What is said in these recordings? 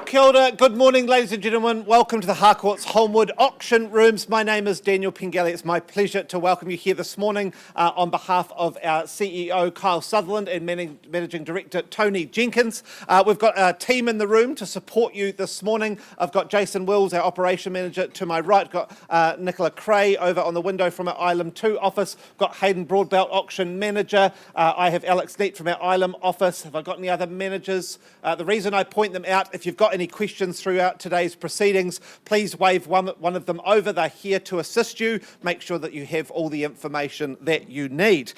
Kia ora. Good morning, ladies and gentlemen. Welcome to the Harcourt's Holmwood auction rooms. My name is Daniel Pengelly. It's my pleasure to welcome you here this morning on behalf of our CEO, Kyle Sutherland, and Managing Director, Tony Jenkins. We've got a team in the room to support you this morning. I've got Jason Wills, our Operation Manager, to my right. Got Nicola Cray over on the window from our Ilam 2 office. Got Hayden Broadbelt, Auction Manager. I have Alex Neat from our Ilam office. Have I got any other managers? The reason I point them out, if you've got any questions throughout today's proceedings, please wave one of them over. They're here to assist you. Make sure that you have all the information that you need.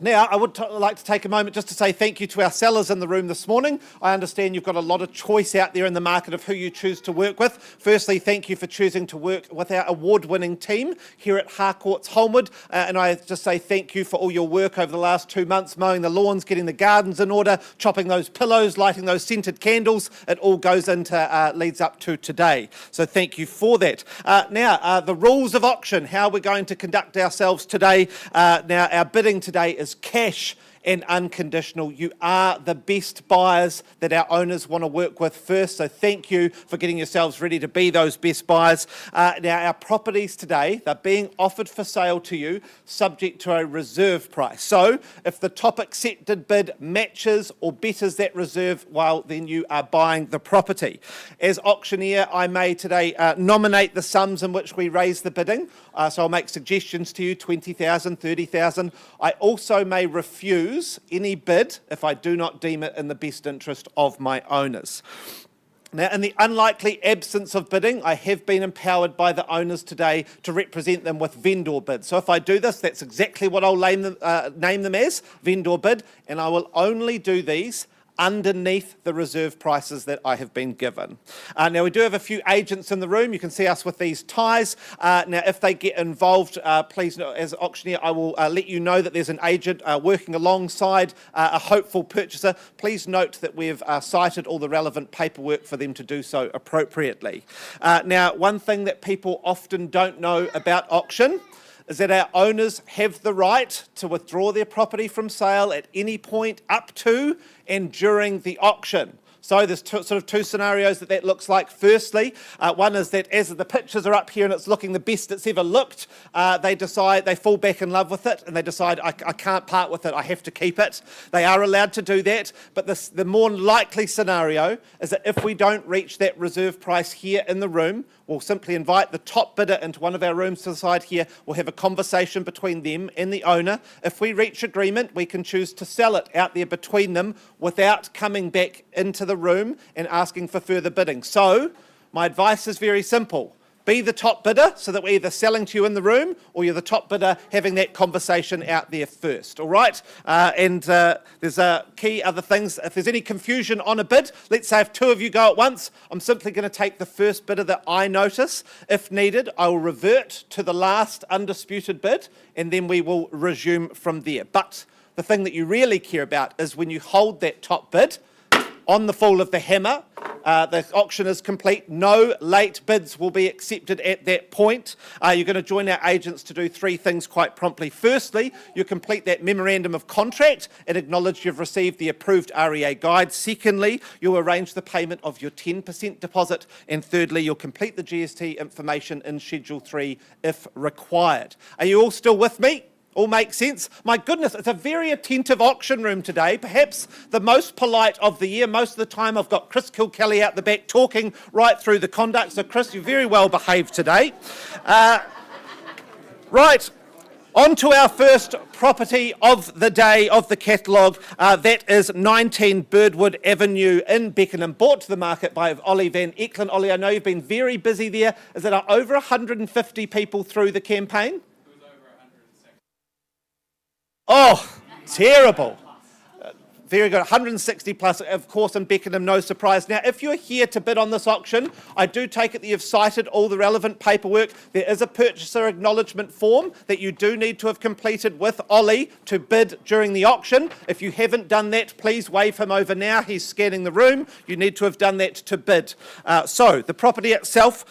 Now, I would like to take a moment just to say thank you to our sellers in the room this morning. I understand you've got a lot of choice out there in the market of who you choose to work with. Firstly, thank you for choosing to work with our award-winning team here at Harcourt's Holmwood. And I just say thank you for all your work over the last 2 months, mowing the lawns, getting the gardens in order, chopping those pillows, lighting those scented candles. It all goes into, leads up to today. So thank you for that. Now, the rules of auction, how we're going to conduct ourselves today. Now, our bidding today is cash and unconditional. You are the best buyers that our owners want to work with first, so thank you for getting yourselves ready to be those best buyers. Now, our properties today, they're being offered for sale to you subject to a reserve price. So if the top accepted bid matches or betters that reserve, well, then you are buying the property. As auctioneer, I may today nominate the sums in which we raise the bidding. So I'll make suggestions to you, 20,000, 30,000. I also may refuse any bid if I do not deem it in the best interest of my owners. Now, in the unlikely absence of bidding, I have been empowered by the owners today to represent them with vendor bid. So if I do this, that's exactly what I'll name them as, vendor bid, and I will only do these underneath the reserve prices that I have been given. Now, we do have a few agents in the room. You can see us with these ties. Now, if they get involved, please, as an auctioneer, I will let you know that there's an agent working alongside a hopeful purchaser. Please note that we've cited all the relevant paperwork for them to do so appropriately. Now, one thing that people often don't know about auction is that our owners have the right to withdraw their property from sale at any point up to and during the auction. So there's sort of two scenarios that looks like. Firstly, one is that as the pictures are up here and it's looking the best it's ever looked, they fall back in love with it and they decide, I can't part with it, I have to keep it. They are allowed to do that, but the more likely scenario is that if we don't reach that reserve price here in the room, we'll simply invite the top bidder into one of our rooms to the side here. We'll have a conversation between them and the owner. If we reach agreement, we can choose to sell it out there between them without coming back into the room and asking for further bidding. So my advice is very simple. Be the top bidder so that we're either selling to you in the room or you're the top bidder having that conversation out there first, all right? There's key other things. If there's any confusion on a bid, let's say if two of you go at once, I'm simply going to take the first bidder that I notice. If needed, I will revert to the last undisputed bid and then we will resume from there. But the thing that you really care about is when you hold that top bid, on the fall of the hammer, the auction is complete. No late bids will be accepted at that point. You're going to join our agents to do three things quite promptly. Firstly, you complete that memorandum of contract and acknowledge you've received the approved REA guide. Secondly, you'll arrange the payment of your 10% deposit. And thirdly, you'll complete the GST information in Schedule 3 if required. Are you all still with me? All makes sense? My goodness, it's a very attentive auction room today, perhaps the most polite of the year. Most of the time I've got Chris Kilkelly out the back talking right through the conduct. So Chris, you're very well behaved today. Right, on to our first property of the day of the catalogue. That is 19 Birdwood Avenue in Beckenham, brought to the market by Ollie Van Eklund. Ollie, I know you've been very busy there. Is it over 150 people through the campaign? Oh, terrible. Very good, 160 plus, of course, in Beckenham, no surprise. Now, if you're here to bid on this auction, I do take it that you've cited all the relevant paperwork. There is a purchaser acknowledgement form that you do need to have completed with Ollie to bid during the auction. If you haven't done that, please wave him over now. He's scanning the room. You need to have done that to bid. So, the property itself,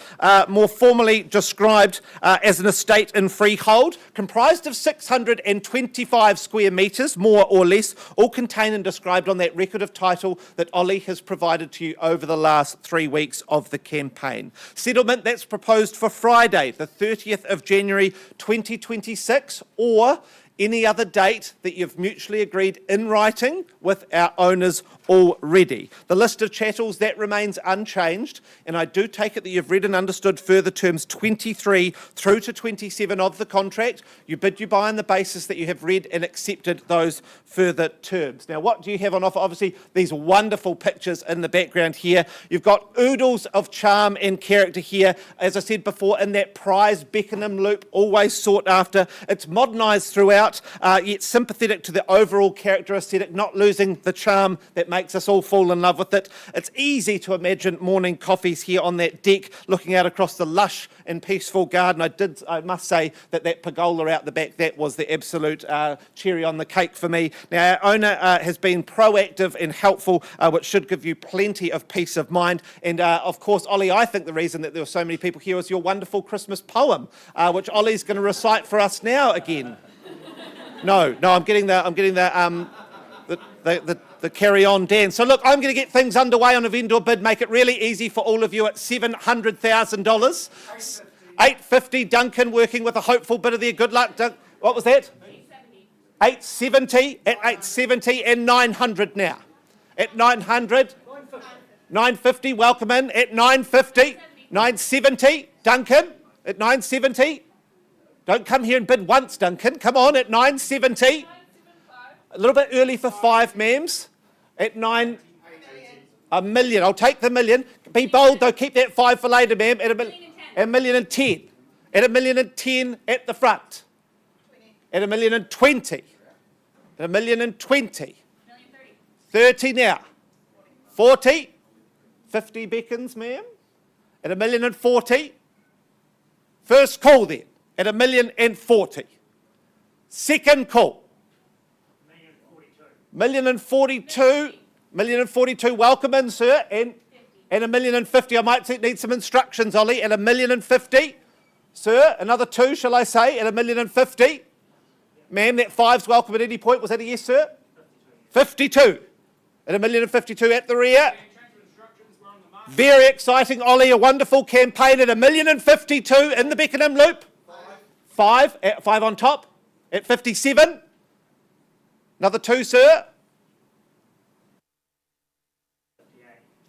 more formally described as an estate in freehold, comprised of 625 square metres, more or less, all contained in described on that record of title that Ollie has provided to you over the last 3 weeks of the campaign. Settlement that's proposed for Friday, the 30th of January 2026, or any other date that you've mutually agreed in writing with our owners already. The list of chattels, that remains unchanged, and I do take it that you've read and understood further terms 23 through to 27 of the contract. You bid, you buy on the basis that you have read and accepted those further terms. Now, what do you have on offer? Obviously, these wonderful pictures in the background here. You've got oodles of charm and character here. As I said before, in that prize Beckenham loop, always sought after. It's modernised throughout, yet sympathetic to the overall character aesthetic, not losing the charm that makes us all fall in love with it. It's easy to imagine morning coffees here on that deck, looking out across the lush and peaceful garden. I must say that pergola out the back, that was the absolute cherry on the cake for me. Now, our owner has been proactive and helpful, which should give you plenty of peace of mind. And of course, Ollie, I think the reason that there were so many people here was your wonderful Christmas poem, which Ollie's going to recite for us now again. No, I'm getting the carry-on dance. So look, I'm going to get things underway on a vendor bid, make it really easy for all of you at $700,000. $850, Duncan working with a hopeful bidder there. Good luck, what was that? 870 at 870 and 900 now. At 900, 950, welcome in at 950, 970, Duncan at 970. Don't come here and bid once, Duncan. Come on, at 970. A little bit early for 5, ma'ams. At 9, a million. I'll take the million. Be bold, though. Keep that 5 for later, ma'am. At $1.10 million. At $1.10 at the front. At $1.20 At $1.20 $30 now. 40. 50 beckons, ma'am. At $1.40 First call then. At $1.40 Second call. $1.42 $1.42 welcome in, sir. And $1.50 I might need some instructions, Ollie. At $1.50 sir. Another 2, shall I say, at $1.50 Ma'am, that 5's welcome at any point. Was that a yes, sir? 52 at $1.52 at the rear. Very exciting, Ollie. A wonderful campaign at $1.52 in the Beckenham loop. 5 on top at 57. Another 2, sir.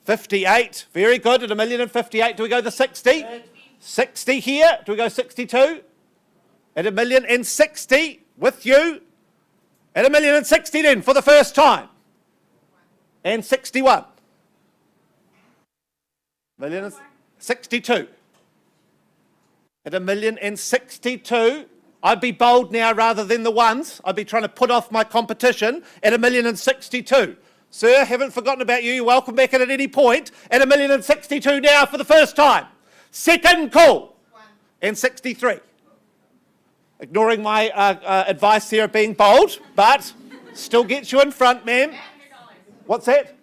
58. Very good at $1.58. Do we go the 60? 60 here. Do we go 62? At $1.60 with you. At $1.60 then for the first time. And 61. $1.62. At $1.62. I'd be bold now rather than the ones. I'd be trying to put off my competition at $1.62. Sir, haven't forgotten about you. You're welcome back at any point. At $1.62 now for the first time. Second call. And 63. Ignoring my advice here of being bold, but still gets you in front, ma'am. What's that?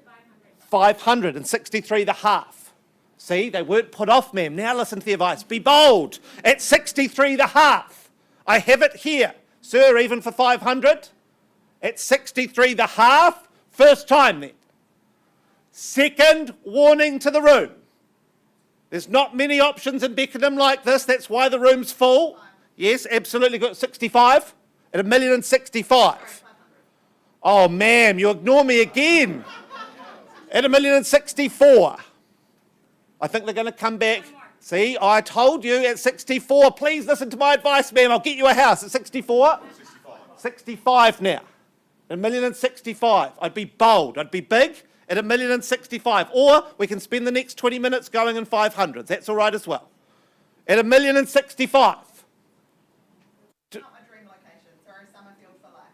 563 the half. See, they weren't put off, ma'am. Now listen to the advice. Be bold. At 63 the half. I have it here. Sir, even for 500. At 63 the half. First time then. Second warning to the room. There's not many options in Beckenham like this. That's why the room's full. Yes, absolutely good. 65 at $1.65. Oh, ma'am, you ignore me again. At $1.64. I think they're going to come back. See, I told you at 64. Please listen to my advice, ma'am. I'll get you a house at 64. 65 now. At $1.65. I'd be bold. I'd be big at $1.65. Or we can spend the next 20 minutes going in 500s. That's all right as well. At $1.65. Not my dream location. Sorry, Summerfield for life.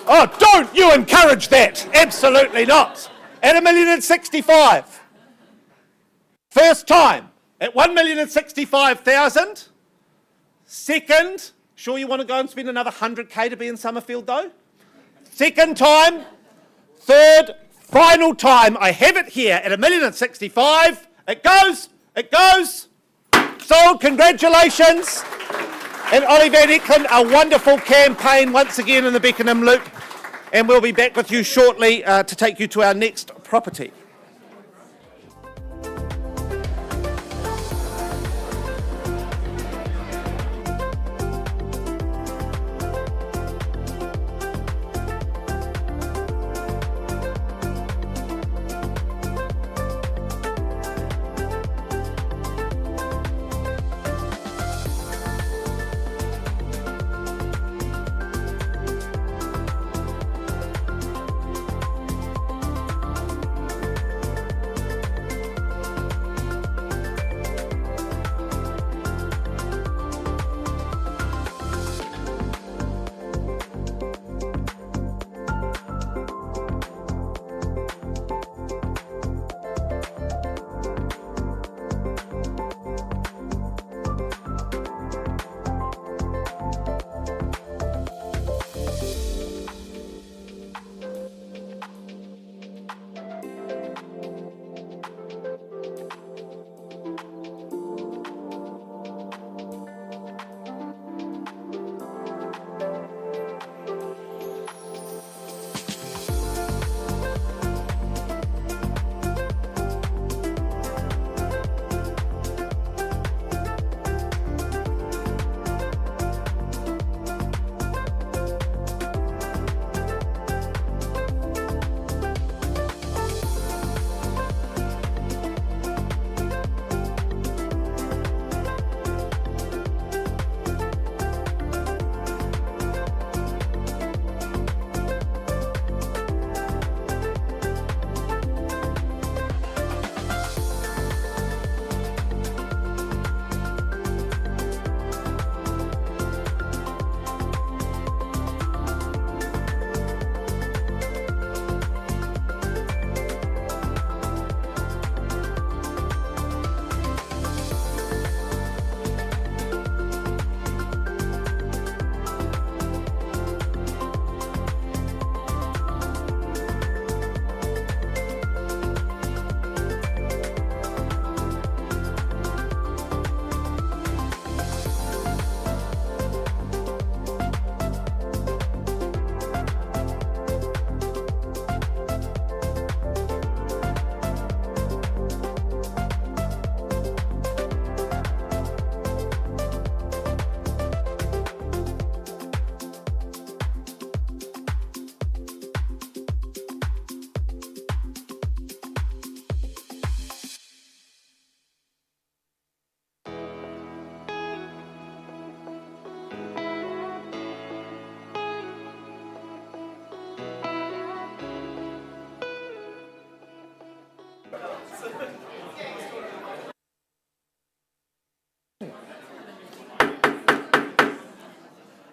Oh, don't you encourage that. Absolutely not. At $1.65. First time at $1.65 Second, sure you want to go and spend another 100K to be in Summerfield though? Second time. Third, final time. I have it here at $1.65. It goes. Sold, congratulations. And Ollie Van Ecklen, a wonderful campaign once again in the Beckenham Loop. And we'll be back with you shortly to take you to our next property.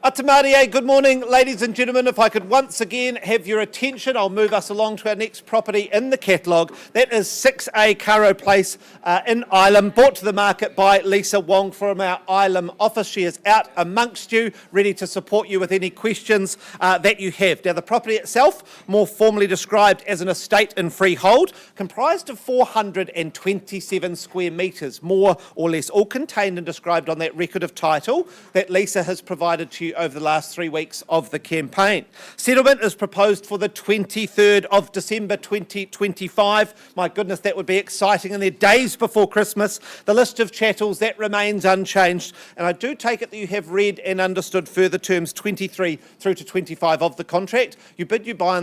Atamarie, good morning, ladies and gentlemen. If I could once again have your attention, I'll move us along to our next property in the catalogue. That is 6A Caro Place in Ilam, brought to the market by Lisa Wong from our Ilam office. She is out amongst you, ready to support you with any questions that you have. Now, the property itself, more formally described as an estate in freehold, comprised of 427 square metres, more or less, all contained and described on that record of title that Lisa has provided to you over the last 3 weeks of the campaign. Settlement is proposed for the 23rd of December 2025. My goodness, that would be exciting in their days before Christmas. The list of chattels, that remains unchanged. And I do take it that you have read and understood further terms 23 through to 25 of the contract. You bid, you buy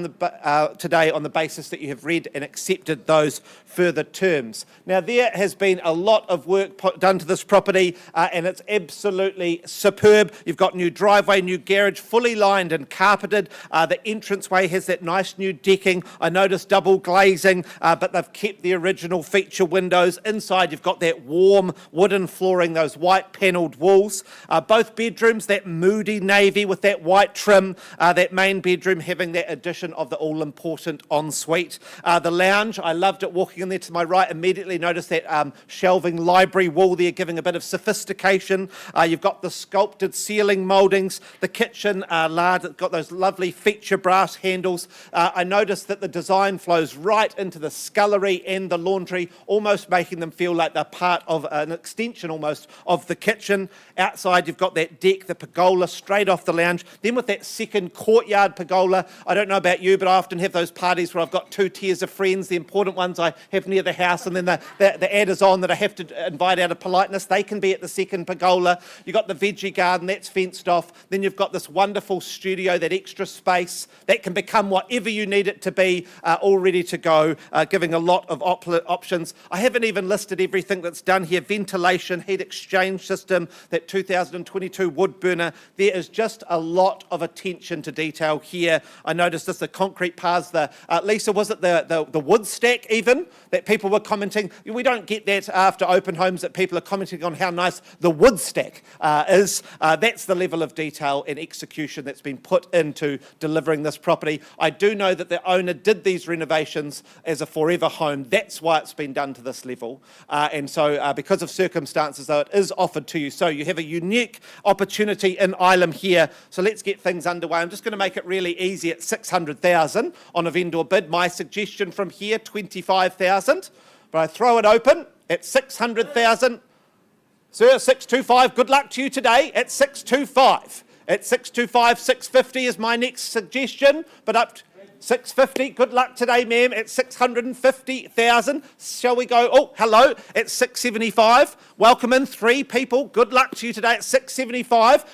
today on the basis that you have read and accepted those further terms. Now, there has been a lot of work done to this property and it's absolutely superb. You've got new driveway, new garage, fully lined and carpeted. The entranceway has that nice new decking. I noticed double glazing, but they've kept the original feature windows. Inside, you've got that warm wooden flooring, those white panelled walls. Both bedrooms, that moody navy with that white trim, that main bedroom having that addition of the all-important ensuite. The lounge, I loved it walking in there to my right, immediately noticed that shelving library wall there giving a bit of sophistication. You've got the sculpted ceiling mouldings, fittings. The kitchen lard, it's got those lovely feature brass handles. I noticed that the design flows right into the scullery and the laundry, almost making them feel like they're part of an extension almost of the kitchen. Outside you've got that deck, the pergola straight off the lounge. Then with that second courtyard pergola, I don't know about you, but I often have those parties where I've got two tiers of friends, the important ones I have near the house, and then the adders-on that I have to invite out of politeness. They can be at the second pergola. You've got the veggie garden, that's fenced off. Then you've got this wonderful studio, that extra space that can become whatever you need it to be, all ready to go, giving a lot of options. I haven't even listed everything that's done here. Ventilation, heat exchange system, that 2022 wood burner. There is just a lot of attention to detail here. I noticed this, the concrete paths, Lisa, was it the wood stack even, that people were commenting? We don't get that after open homes, that people are commenting on how nice the wood stack is. That's the level of detail and execution that's been put into delivering this property. I do know that the owner did these renovations as a forever home. That's why it's been done to this level. And so because of circumstances, though, it is offered to you. So you have a unique opportunity in Ilam here. So let's get things underway. I'm just going to make it really easy at 600,000 on a vendor bid. My suggestion from here, 25,000. But I throw it open at 600,000. Sir, 625, good luck to you today at 625. At 625, 650 is my next suggestion, but up to 650, good luck today, ma'am, at 650,000. Shall we go, oh, hello, at 675. Welcome in, 3 people. Good luck to you today at 675.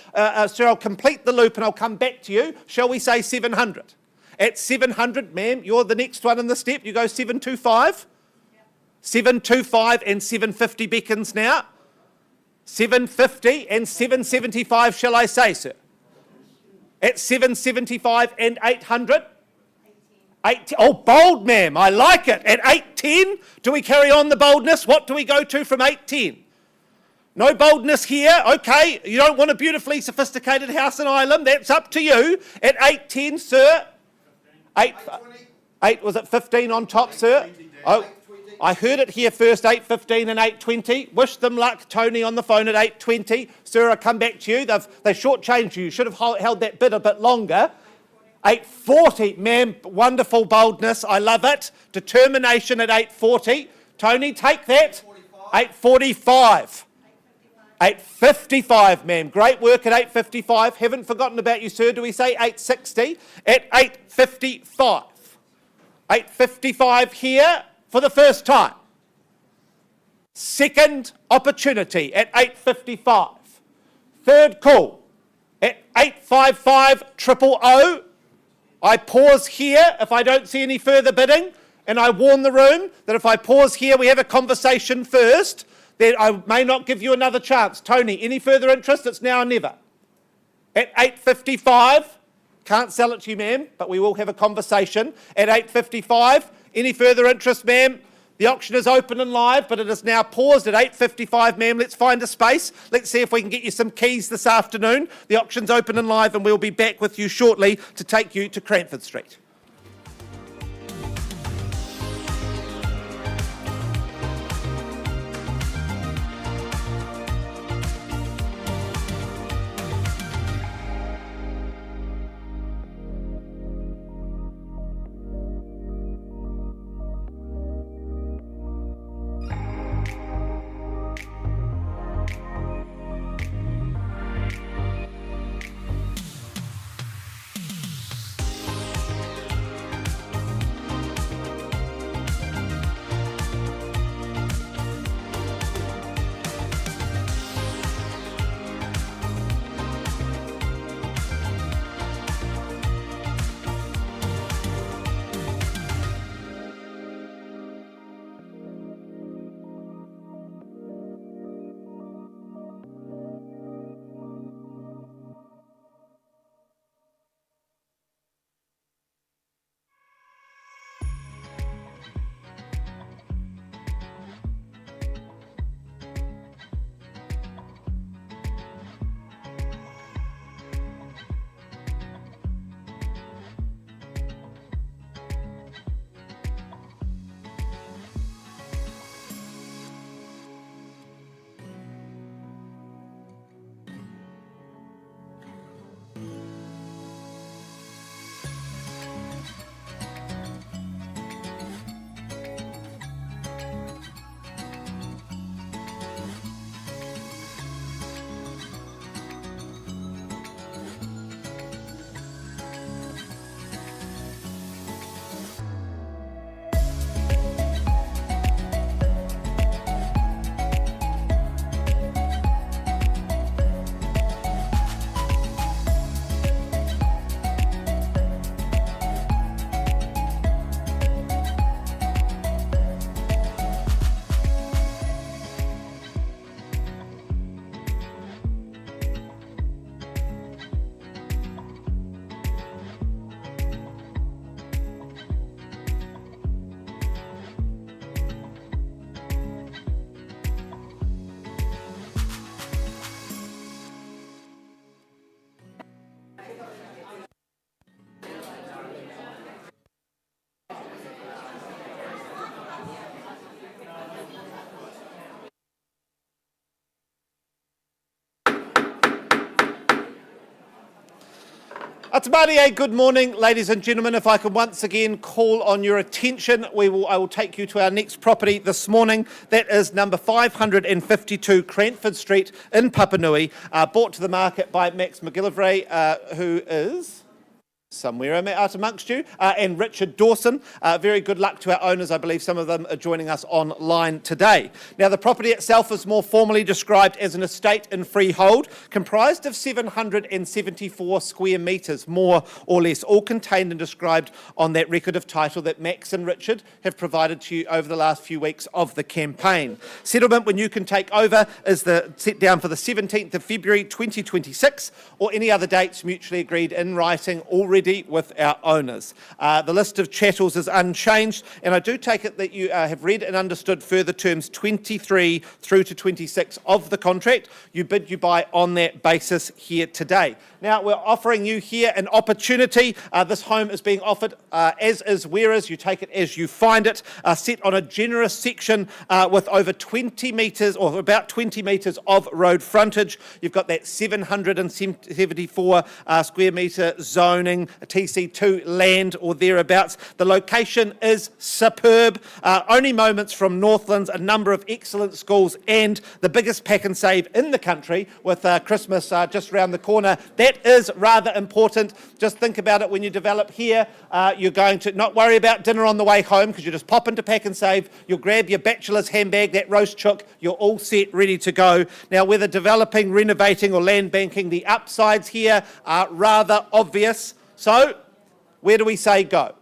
Sir, I'll complete the loop and I'll come back to you. Shall we say 700? At 700, ma'am, you're the next one in the step. You go 725. 725 and 750 beckons now. 750 and 775, shall I say, sir? At 775 and 800? 18. Oh, bold, ma'am. I like it. At 810, do we carry on the boldness? What do we go to from 810? No boldness here. Okay, you don't want a beautifully sophisticated house in Ireland. That's up to you. At 810, sir? 8, was it 15 on top, sir? Oh, I heard it here first, 8:15 and 8:20. Wish them luck, Tony, on the phone at 8:20. Sir, I come back to you. They shortchanged you. You should have held that bid a bit longer. 8:40, ma'am, wonderful boldness. I love it. Determination at 8:40. Tony, take that. 8:45. 8:55, ma'am. Great work at 8:55. Haven't forgotten about you, sir. Do we say 8:60? At 8:55. 8:55 here. For the first time. Second opportunity at 8:55. Third call at 8:55 000. I pause here if I don't see any further bidding, and I warn the room that if I pause here, we have a conversation first, then I may not give you another chance. Tony, any further interest? It's now or never. At 8:55, can't sell it to you, ma'am, but we will have a conversation. At 8:55, any further interest, ma'am? The auction is open and live, but it is now paused at 8:55, ma'am. Let's find a space. Let's see if we can get you some keys this afternoon. The auction's open and live, and we'll be back with you shortly to take you to Cranford Street. Atamarie, good morning, ladies and gentlemen. If I can once again call on your attention, I will take you to our next property this morning. That is number 552 Cranford Street in Papanui, brought to the market by Max McGillivray, who is somewhere out amongst you, and Richard Dawson. Very good luck to our owners. I believe some of them are joining us online today. Now, the property itself is more formally described as an estate in freehold, comprised of 774 square metres, more or less, all contained and described on that record of title that Max and Richard have provided to you over the last few weeks of the campaign. Settlement, when you can take over, is set down for the 17th of February 2026, or any other dates mutually agreed in writing already with our owners. The list of chattels is unchanged, and I do take it that you have read and understood further terms 23 through to 26 of the contract. You bid, you buy on that basis here today. Now, we're offering you here an opportunity. This home is being offered as is, where is. You take it as you find it, set on a generous section with over 20 metres, or about 20 metres of road frontage. You've got that 774 square metre zoning, a TC2 land or thereabouts. The location is superb. Only moments from Northlands, a number of excellent schools, and the biggest pack and save in the country with Christmas just round the corner. That is rather important. Just think about it when you develop here. You're going to not worry about dinner on the way home because you just pop into pack and save. You'll grab your bachelor's handbag, that roast chook. You're all set, ready to go. Now, whether developing, renovating or land banking, the upsides here are rather obvious. So, where do we say go?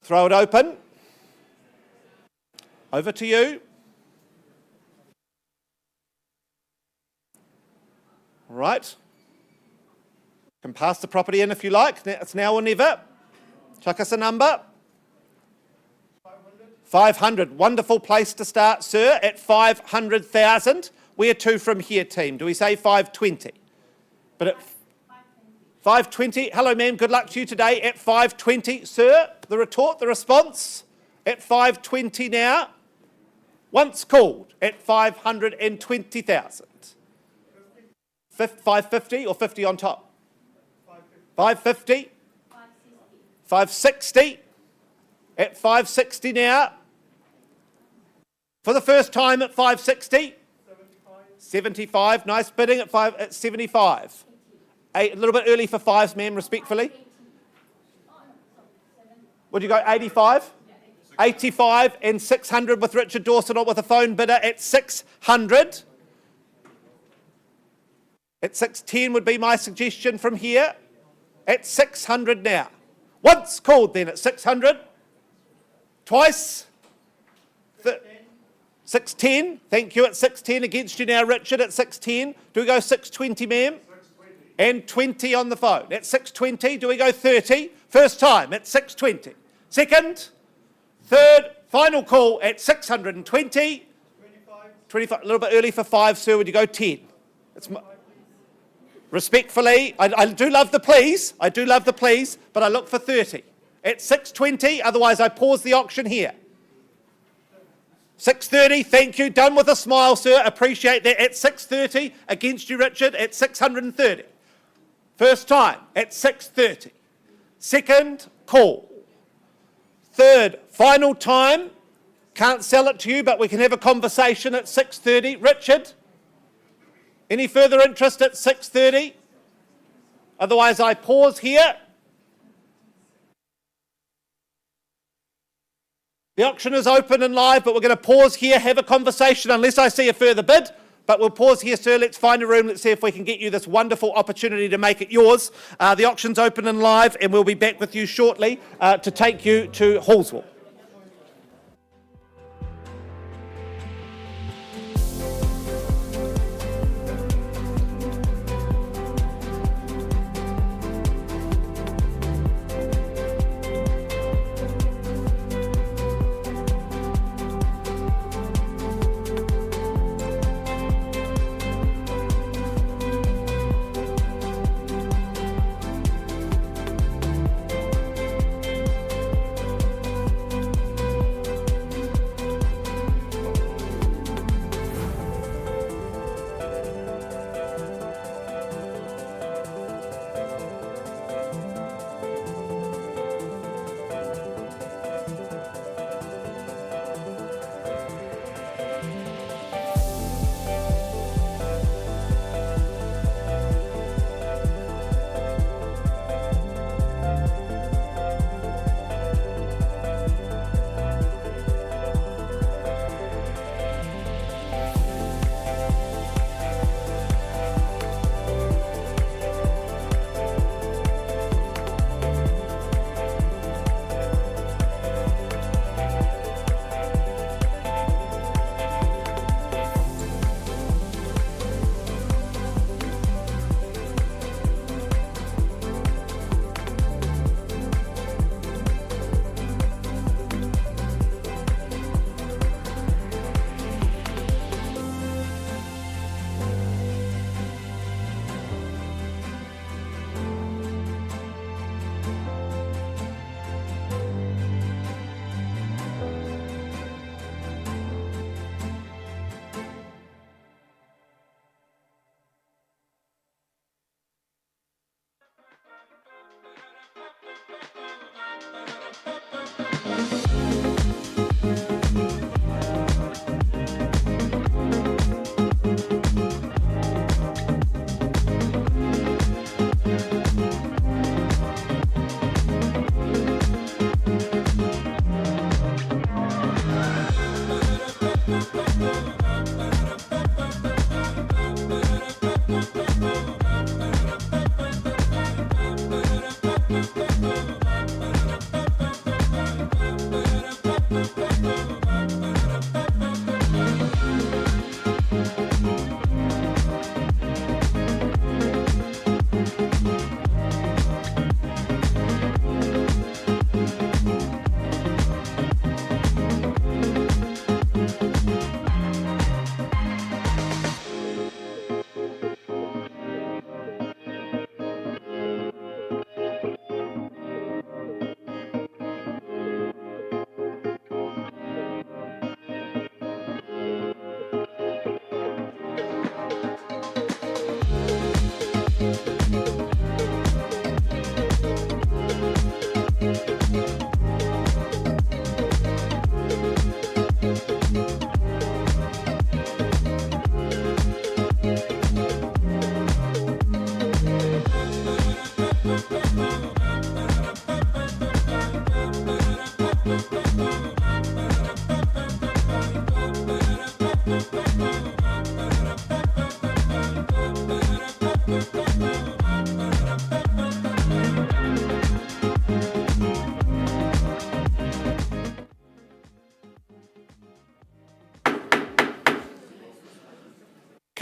Throw it open. Over to you. All right. Can pass the property in if you like. It's now or never. Chuck us a number. 500. Wonderful place to start, sir, at 500,000. Where to from here, team? Do we say 520? But at 520. Hello, ma'am. Good luck to you today at 520. Sir, the retort, the response at 520 now. Once called at 520,000. 550 or 50 on top? 550. 560. At 560 now. For the first time at 560. 75, nice bidding at 75. A little bit early for fives, ma'am, respectfully. Would you go 85? 85 and 600 with Richard Dawson or with a phone bidder at 600. At 610 would be my suggestion from here. At 600 now. Once called then at 600. Twice. 610, thank you, at 610 against you now, Richard, at 610. Do we go 620, ma'am? 620. And 20 on the phone. At 620, do we go 30? First time at 620. Second, third, final call at 620. 25, a little bit early for 5, sir, would you go 10? Respectfully, I do love the please, but I look for 30. At 620, otherwise I pause the auction here. 630, thank you. Done with a smile, sir. Appreciate that. At 630, against you, Richard, at 630. First time, at 630. Second, call. Third, final time. Can't sell it to you, but we can have a conversation at 630. Richard, any further interest at 630? Otherwise, I pause here. The auction is open and live, but we're going to pause here, have a conversation, unless I see a further bid. But we'll pause here, sir. Let's find a room. Let's see if we can get you this wonderful opportunity to make it yours. The auction's open and live, and we'll be back with you shortly to take you to Holmwood.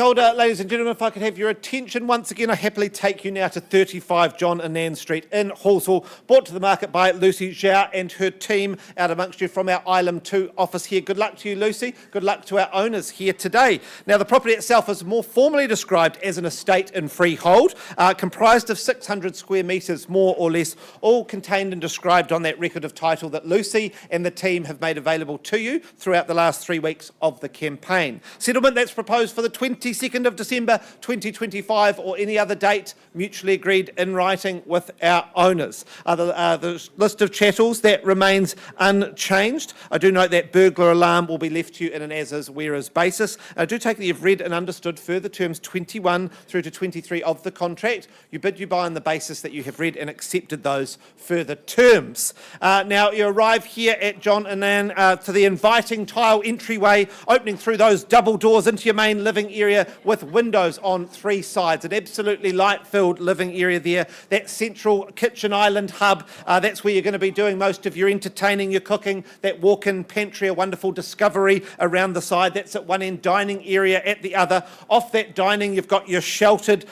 Kia ora, ladies and gentlemen, if I could have your attention once again, I happily take you now to 35 John Annan Street in Hallsville, brought to the market by Lucy Zhao and her team out amongst you from our Island 2 office here. Good luck to you, Lucy. Good luck to our owners here today. Now, the property itself is more formally described as an estate in freehold, comprised of 600 square metres, more or less, all contained and described on that record of title that Lucy and the team have made available to you throughout the last 3 weeks of the campaign. Settlement that's proposed for the 22nd of December 2025 or any other date mutually agreed in writing with our owners. The list of chattels that remains unchanged. I do note that burglar alarm will be left to you in an as-is, whereas basis. I do take that you've read and understood further terms 21 through to 23 of the contract. You bid, you buy on the basis that you have read and accepted those further terms. Now, you arrive here at John Annan to the inviting tile entryway, opening through those double doors into your main living area with windows on 3 sides. An absolutely light-filled living area there. That central kitchen island hub, that's where you're going to be doing most of your entertaining, your cooking. That walk-in pantry, a wonderful discovery around the side. That's at one end, dining area at the other. Off that dining, you've got your sheltered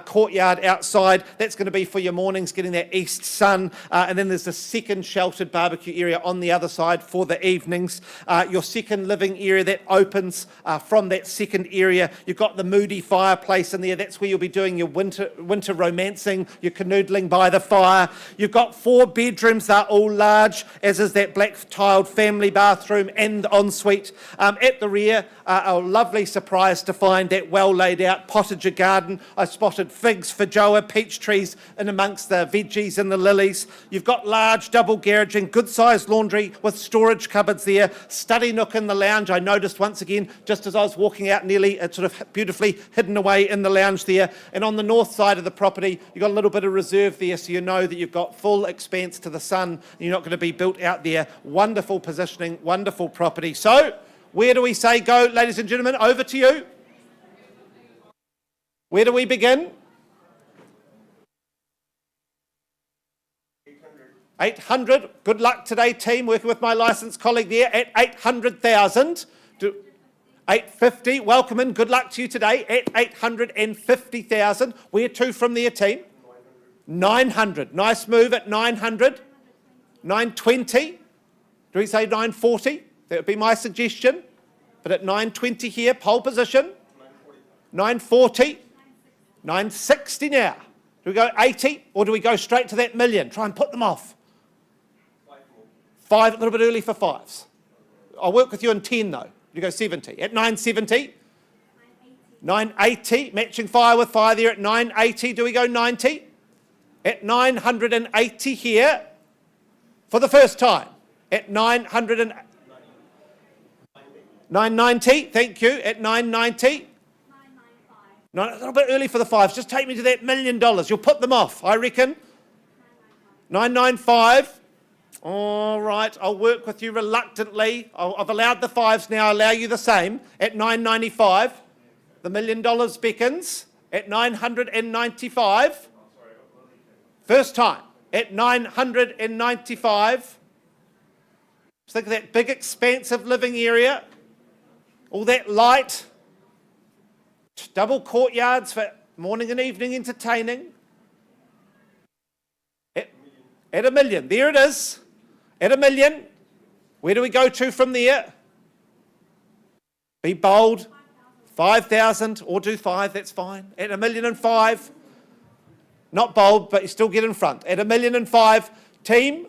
courtyard outside. That's going to be for your mornings, getting that east sun. And then there's the second sheltered barbecue area on the other side for the evenings. Your second living area that opens from that second area. You've got the moody fireplace in there. That's where you'll be doing your winter romancing, your canoodling by the fire. You've got 4 bedrooms. They're all large, as is that black tiled family bathroom and ensuite. At the rear, a lovely surprise to find that well laid out potager garden. I spotted figs, feijoa, peach trees in amongst the veggies and the lilies. You've got large double garaging, good sized laundry with storage cupboards there. Study nook in the lounge. I noticed once again, just as I was walking out, nearly sort of beautifully hidden away in the lounge there. And on the north side of the property, you've got a little bit of reserve there, so you know that you've got full expanse to the sun. And you're not going to be built out there. Wonderful positioning, wonderful property. So, where do we say go, ladies and gentlemen? Over to you. Where do we begin? 800. Good luck today, team. Working with my licensed colleague there at 800,000. 850. Welcome in. Good luck to you today at 850,000. Where to from there, team? 900. Nice move at 900. 920. Do we say 940? That would be my suggestion. But at 920 here, pole position. 940. 960 now. Do we go 80 or do we go straight to that million? Try and put them off. 5, a little bit early for 5s. I'll work with you on 10 though. You go 70. At 970. 980. Matching fire with fire there at 980. Do we go 90? At 980 here for the first time. At 990. Thank you. At 990. No, a little bit early for the 5s. Just take me to that $1 million. You'll put them off, I reckon. 995. All right, I'll work with you reluctantly. I've allowed the 5s now. I'll allow you the same. At 995. The $1 million beckons. At 995. First time. At 995. Just think of that big, expansive living area. All that light. Double courtyards for morning and evening entertaining. At $1 million. There it is. At $1 million. Where do we go to from there? Be bold. 5,000 or do 5, that's fine. At $1,005,000. Not bold, but you still get in front. At $1,005,000. Team,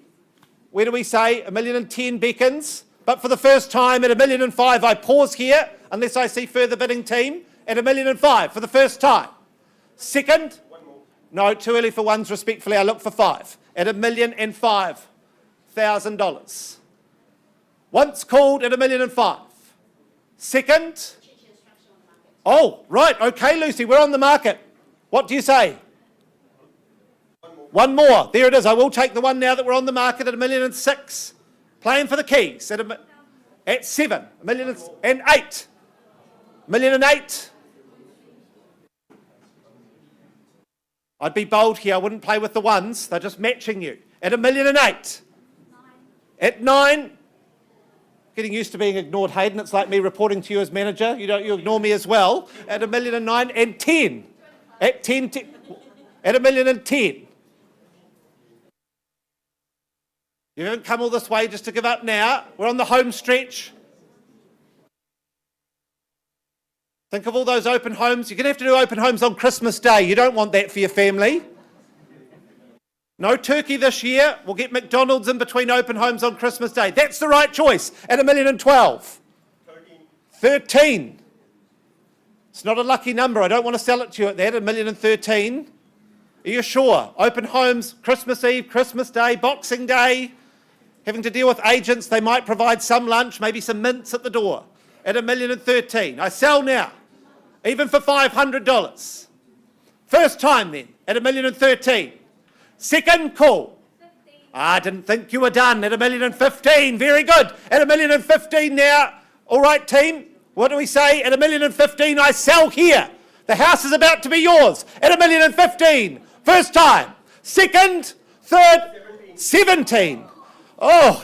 where do we say? $1,010,000 beckons. But for the first time at $1,005,000, I pause here, unless I see further bidding, team. At $1,005,000 for the first time. Second? One more. No, too early for 1s, respectfully. I look for 5. At $1,005,000. Once called at $1,005,000. Second? Oh, right. Okay, Lucy, we're on the market. What do you say? One more. There it is. I will take the one now that we're on the market at $1,006,000. Playing for the keys at 7, $1,008,000. $1,008,000. I'd be bold here. I wouldn't play with the 1s. They're just matching you. At $1,008,000. At 9. Getting used to being ignored, Hayden. It's like me reporting to you as manager. You ignore me as well. At 1,009,000 and 10. At 10, at 1,010,000. You haven't come all this way just to give up now. We're on the home stretch. Think of all those open homes. You're going to have to do open homes on Christmas Day. You don't want that for your family. No turkey this year. We'll get McDonald's in between open homes on Christmas Day. That's the right choice at 1,012,000. 13. It's not a lucky number. I don't want to sell it to you at that, 1,013,000. Are you sure? Open homes, Christmas Eve, Christmas Day, Boxing Day. Having to deal with agents, they might provide some lunch, maybe some mints at the door. At 1,013,000. I sell now, even for $500. First time then, at 1,013,000. Second call. I didn't think you were done at 1,015,000. Very good. At 1,015,000 now. All right, team. What do we say? At 1,015,000, I sell here. The house is about to be yours. At 1,015,000. First time. Second, third, 17. Oh,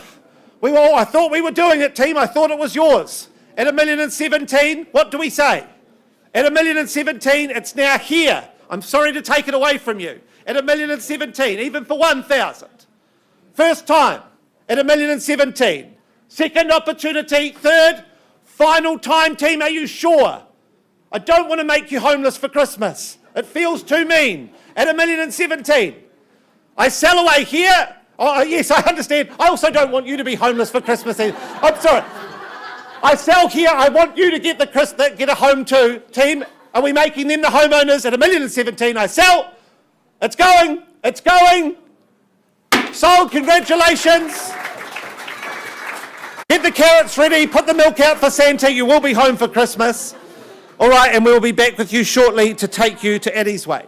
I thought we were doing it, team. I thought it was yours. At 1,017,000, what do we say? At 1,017,000, it's now here. I'm sorry to take it away from you. At 1,017,000, even for 1,000. First time at 1,017,000. Second opportunity, third, final time, team. Are you sure? I don't want to make you homeless for Christmas. It feels too mean. At 1,017,000. I sell away here. Oh, yes, I understand. I also don't want you to be homeless for Christmas Eve. I'm sorry. I sell here. I want you to get get a home too, team. Are we making them the homeowners? At 1,017,000, I sell. It's going. It's going. Sold. Congratulations. Get the carrots ready. Put the milk out for Santa. You will be home for Christmas. All right, and we'll be back with you shortly to take you to Eddie's Way.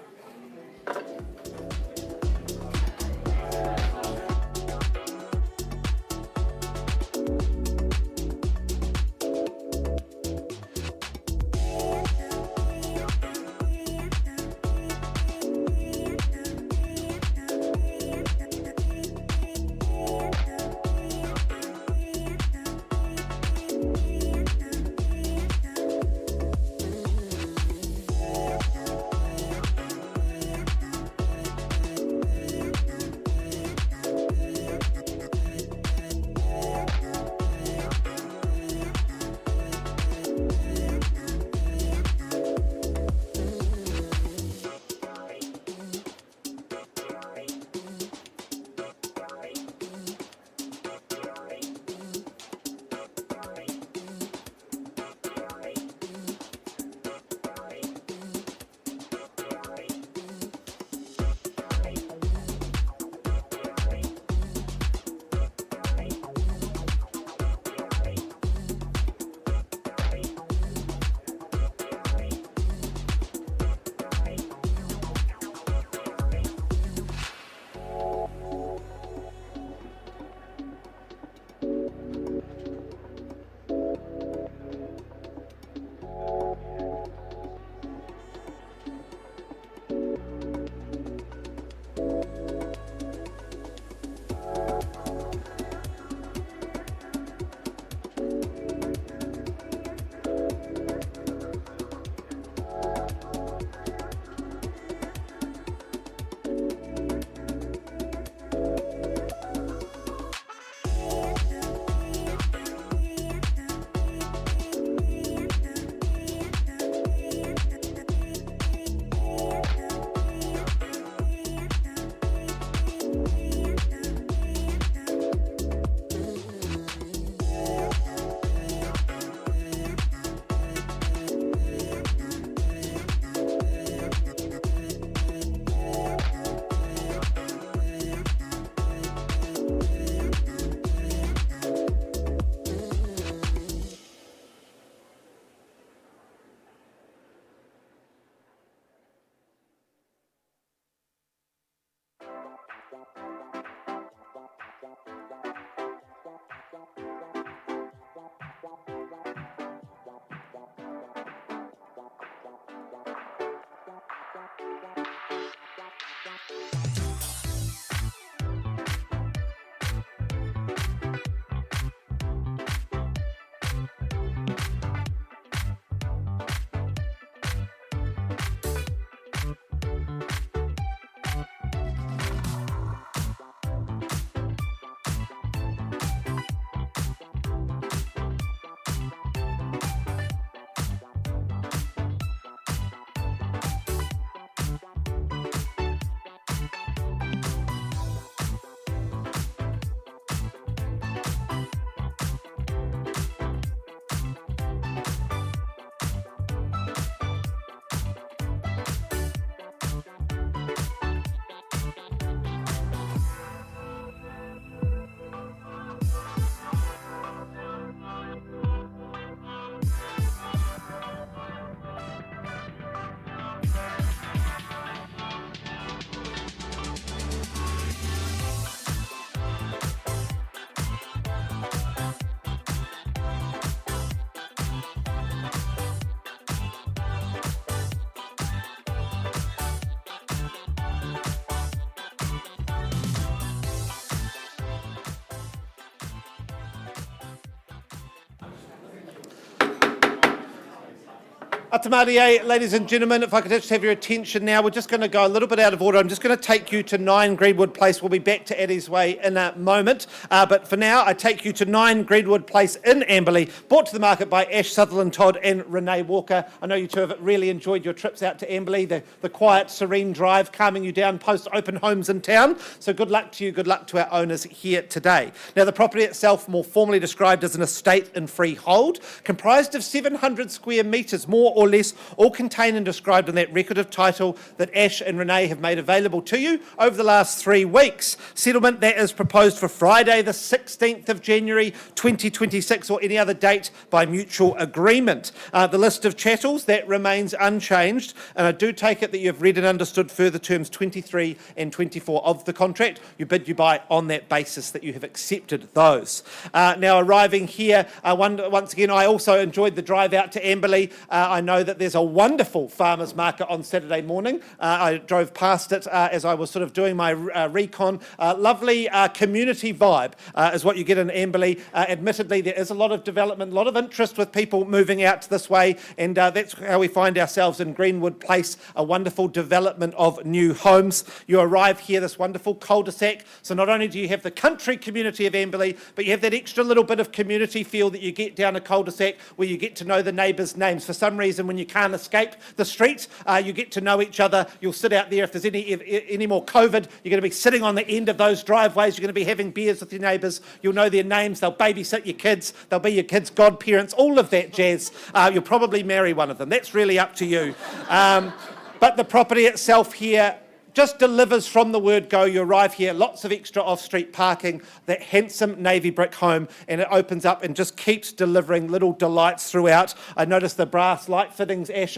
Atamarie, ladies and gentlemen, if I could just have your attention now, we're just going to go a little bit out of order. I'm just going to take you to 9 Greenwood Place. We'll be back to Eddie's Way in a moment. But for now, I take you to 9 Greenwood Place in Amberley, brought to the market by Ash Sutherland Todd and Renee Walker. I know you two have really enjoyed your trips out to Amberley, the quiet, serene drive, calming you down post open homes in town. So good luck to you, good luck to our owners here today. Now, the property itself, more formally described as an estate in freehold, comprised of 700 square metres, more or less, all contained and described in that record of title that Ash and Renee have made available to you over the last 3 weeks. Settlement that is proposed for Friday the 16th of January 2026 or any other date by mutual agreement. The list of chattels, that remains unchanged, and I do take it that you've read and understood further terms 23 and 24 of the contract. You bid, you buy on that basis that you have accepted those. Now arriving here, once again, I also enjoyed the drive out to Amberley. I know that there's a wonderful farmers market on Saturday morning. I drove past it as I was sort of doing my recon. Lovely community vibe is what you get in Amberley. Admittedly, there is a lot of development, a lot of interest with people moving out this way, and that's how we find ourselves in Greenwood Place, a wonderful development of new homes. You arrive here, this wonderful cul-de-sac, so not only do you have the country community of Amberley, but you have that extra little bit of community feel that you get down a cul-de-sac where you get to know the neighbours' names. For some reason, when you can't escape the street, you get to know each other. You'll sit out there if there's any more COVID. You're going to be sitting on the end of those driveways. You're going to be having beers with your neighbours. You'll know their names. They'll babysit your kids. They'll be your kids' godparents, all of that jazz. You'll probably marry one of them. That's really up to you. But the property itself here just delivers from the word go. You arrive here, lots of extra off-street parking, that handsome navy brick home, and it opens up and just keeps delivering little delights throughout. I noticed the brass light fittings, Ash,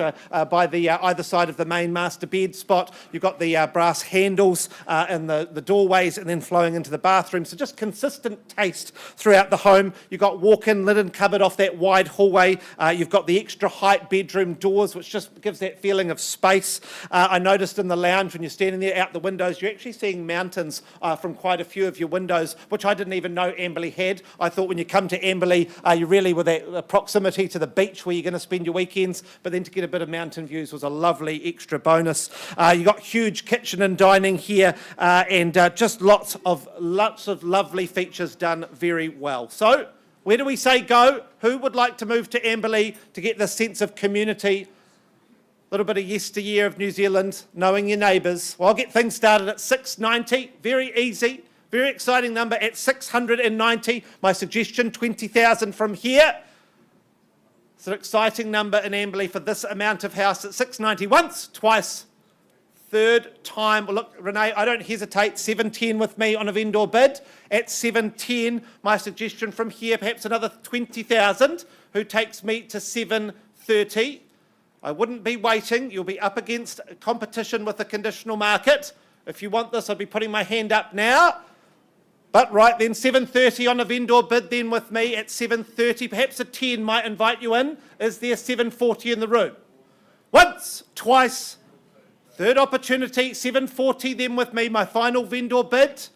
by the either side of the main master bed spot. You've got the brass handles in the doorways and then flowing into the bathroom. So just consistent taste throughout the home. You've got walk-in linen cupboard off that wide hallway. You've got the extra height bedroom doors, which just gives that feeling of space. I noticed in the lounge when you're standing there out the windows, you're actually seeing mountains from quite a few of your windows, which I didn't even know Amberley had. I thought when you come to Amberley, you really were that proximity to the beach where you're going to spend your weekends, but then to get a bit of mountain views was a lovely extra bonus. You got huge kitchen and dining here, and just lots of lovely features done very well. So, where do we say go? Who would like to move to Amberley to get this sense of community? A little bit of yesteryear of New Zealand, knowing your neighbours. Well, I'll get things started at 690, very easy, very exciting number at 690. My suggestion, 20,000 from here. It's an exciting number in Amberley for this amount of house at 690. Once, twice, third time. Well, look, Renee, I don't hesitate. 710 with me on a vendor bid. At 710, my suggestion from here, perhaps another 20,000, who takes me to 730. I wouldn't be waiting. You'll be up against competition with the conditional market. If you want this, I'd be putting my hand up now. But right then, 730 on a vendor bid then with me at 730. Perhaps a 10 might invite you in. Is there 740 in the room? Once, twice, third opportunity, 740 then with me, my final vendor bid.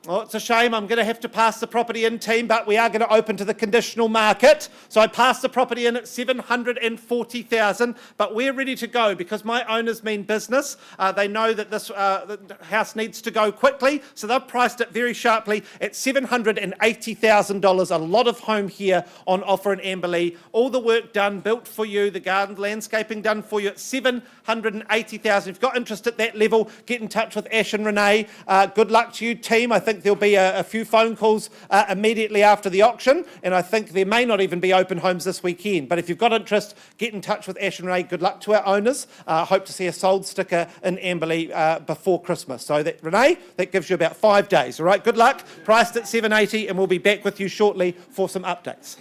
Oh, it's a shame. I'm going to have to pass the property in, team, but we are going to open to the conditional market. So I passed the property in at 740,000, but we're ready to go because my owners mean business. They know that this the house needs to go quickly, so they've priced it very sharply at $780,000. A lot of home here on offer in Amberley. All the work done, built for you, the garden landscaping done for you at $780,000. If you've got interest at that level, get in touch with Ash and Renee. Good luck to you, team. I think there'll be a few phone calls immediately after the auction, and I think there may not even be open homes this weekend. But if you've got interest, get in touch with Ash and Ray. Good luck to our owners. Hope to see a sold sticker in Amberley before Christmas. So that, Renee, that gives you about 5 days. All right, good luck. Priced at $780, and we'll be back with you shortly for some updates.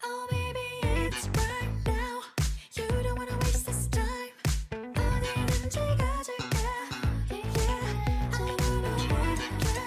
Oh, baby, it's right now. You don't wanna waste this time. 어디든지 가줄게. Yeah, I wanna work it.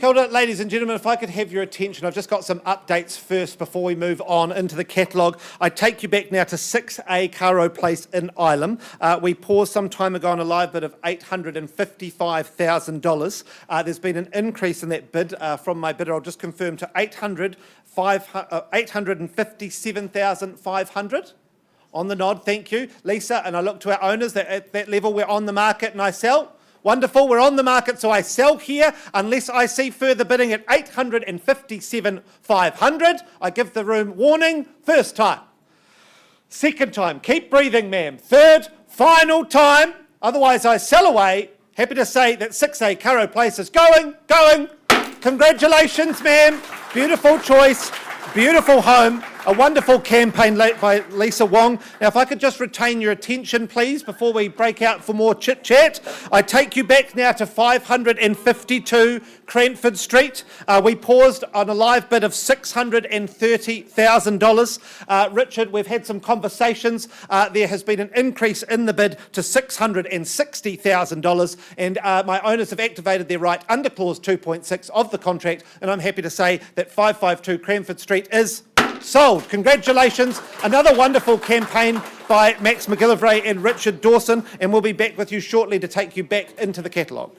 Kia ora, ladies and gentlemen, if I could have your attention, I've just got some updates first before we move on into the catalogue. I take you back now to 6A Caro Place in Ilam. We paused some time ago on a live bid of $855,000. There's been an increase in that bid from my bidder. I'll just confirm to $857,500. On the nod, thank you, Lisa. And I look to our owners that at that level we're on the market and I sell. Wonderful, we're on the market, so I sell here unless I see further bidding at $857,500. I give the room warning, first time. Second time, keep breathing, ma'am. Third, final time, otherwise I sell away. Happy to say that 6A Caro Place is going. Congratulations, ma'am. Beautiful choice, beautiful home. A wonderful campaign led by Lisa Wong. Now, if I could just retain your attention, please, before we break out for more chit-chat. I take you back now to 552 Cranford Street. We paused on a live bid of $630,000. Richard, we've had some conversations. There has been an increase in the bid to $660,000, and my owners have activated their right under Clause 2.6 of the contract, and I'm happy to say that 552 Cranford Street is sold. Congratulations. Another wonderful campaign by Max McGillivray and Richard Dawson, and we'll be back with you shortly to take you back into the catalogue.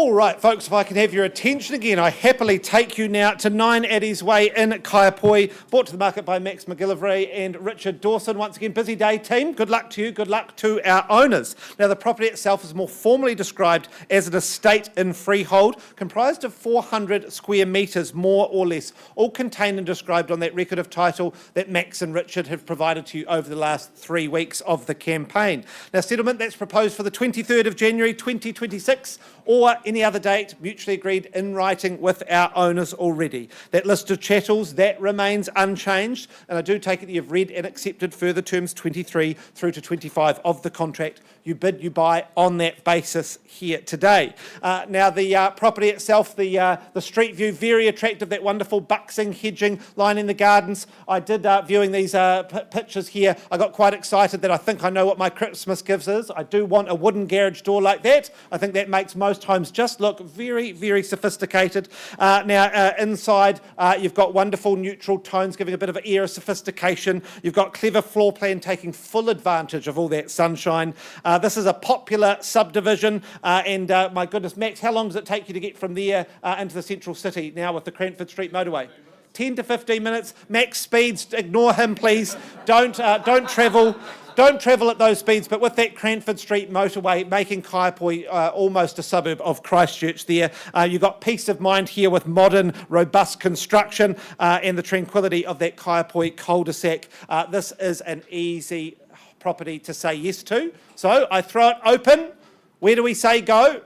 All right, folks, if I can have your attention again, I happily take you now to 9 Addie's Way in Kaiapoi, brought to the market by Max McGillivray and Richard Dawson. Once again, busy day, team. Good luck to you. Good luck to our owners. Now, the property itself is more formally described as an estate in freehold, comprised of 400 square metres, more or less, all contained and described on that record of title that Max and Richard have provided to you over the last 3 weeks of the campaign. Now, settlement that's proposed for the 23rd of January 2026 or any other date mutually agreed in writing with our owners already. That list of chattels, that remains unchanged, and I do take it that you've read and accepted further terms 23 through to 25 of the contract. You bid, you buy on that basis here today. Now, the property itself, the street view, very attractive, that wonderful buxing, hedging, lining the gardens. I did, viewing these pictures here, I got quite excited that I think I know what my Christmas gift is. I do want a wooden garage door like that. I think that makes most homes just look very, very sophisticated. Now, inside, you've got wonderful neutral tones, giving a bit of an air of sophistication. You've got clever floor plan, taking full advantage of all that sunshine. This is a popular subdivision, and my goodness, Max, how long does it take you to get from there into the central city now with the Cranford Street motorway? 10 to 15 minutes. Max speeds, ignore him, please. Don't travel. Don't travel at those speeds, but with that Cranford Street motorway making Kaiapoi almost a suburb of Christchurch there, you've got peace of mind here with modern, robust construction and the tranquility of that Kaiapoi cul-de-sac. This is an easy property to say yes to. So I throw it open. Where do we say go?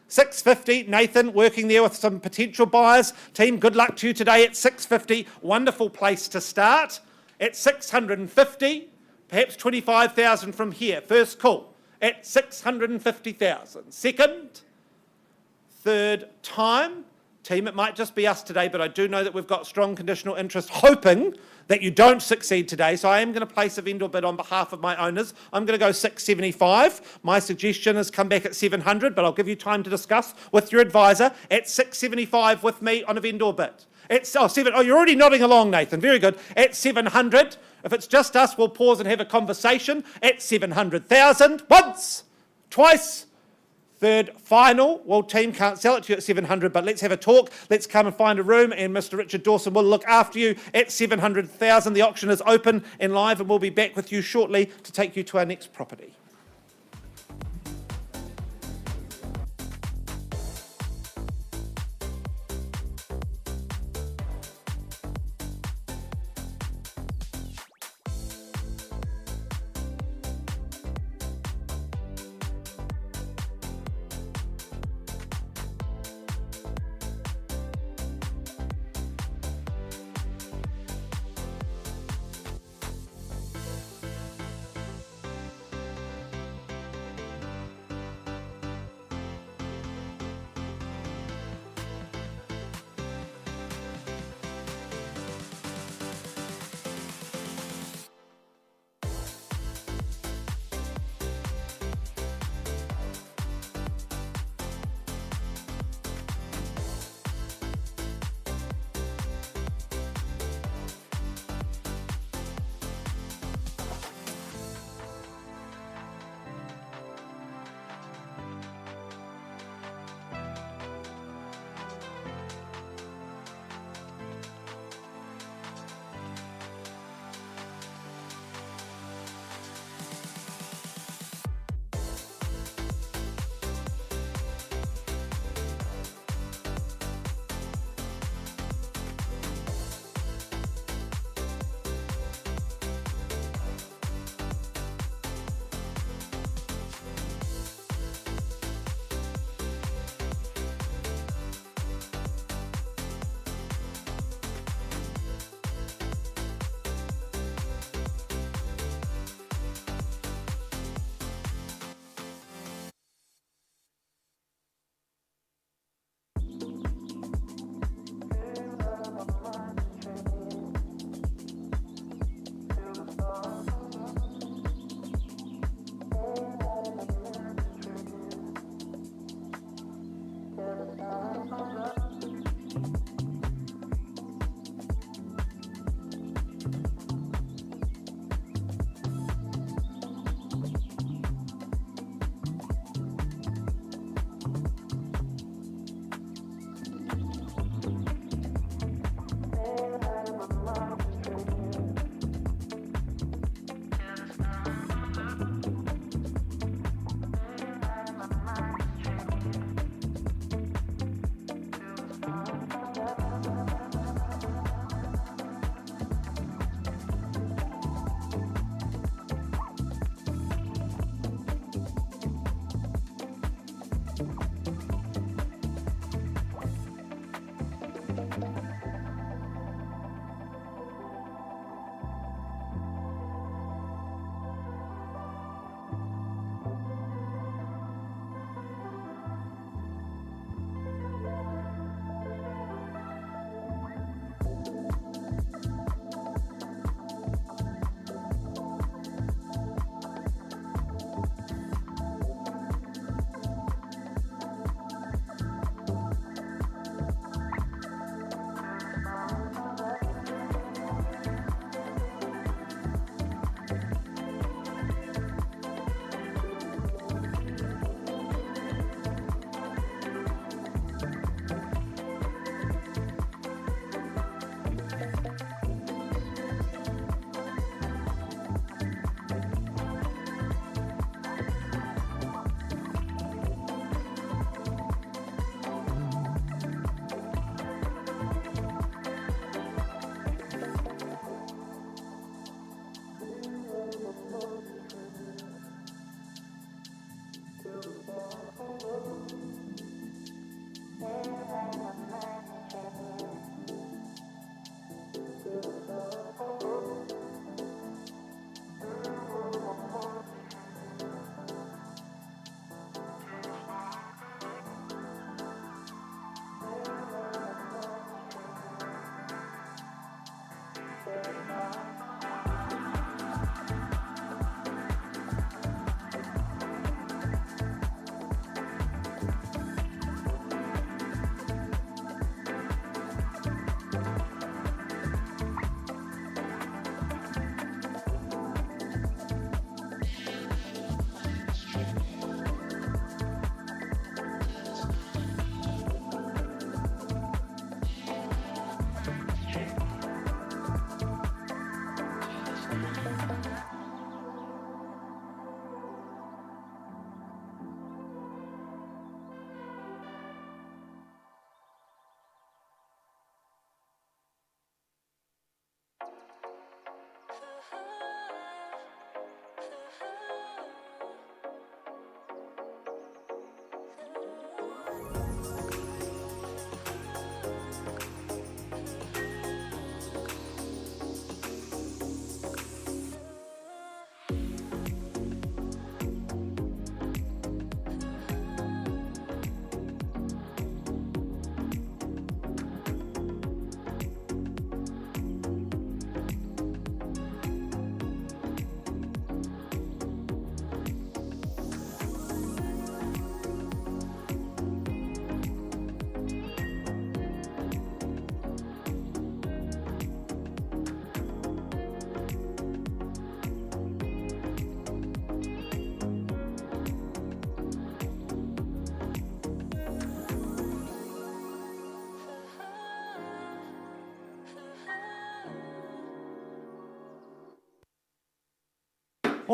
650, Nathan working there with some potential buyers. Team, good luck to you today at 650. Wonderful place to start. At 650, perhaps 25,000 from here. First call at 650,000. Second, third time. Team, it might just be us today, but I do know that we've got strong conditional interest, hoping that you don't succeed today. So I am going to place a vendor bid on behalf of my owners. I'm going to go 675. My suggestion is come back at 700, but I'll give you time to discuss with your advisor at 675 with me on a vendor bid. You're already nodding along, Nathan. Very good. At 700. If it's just us, we'll pause and have a conversation at 700,000. Once, twice, third, final. Well, team, can't sell it to you at 700, but let's have a talk. Let's come and find a room, and Mr. Richard Dawson will look after you at 700,000. The auction is open and live, and we'll be back with you shortly to take you to our next property.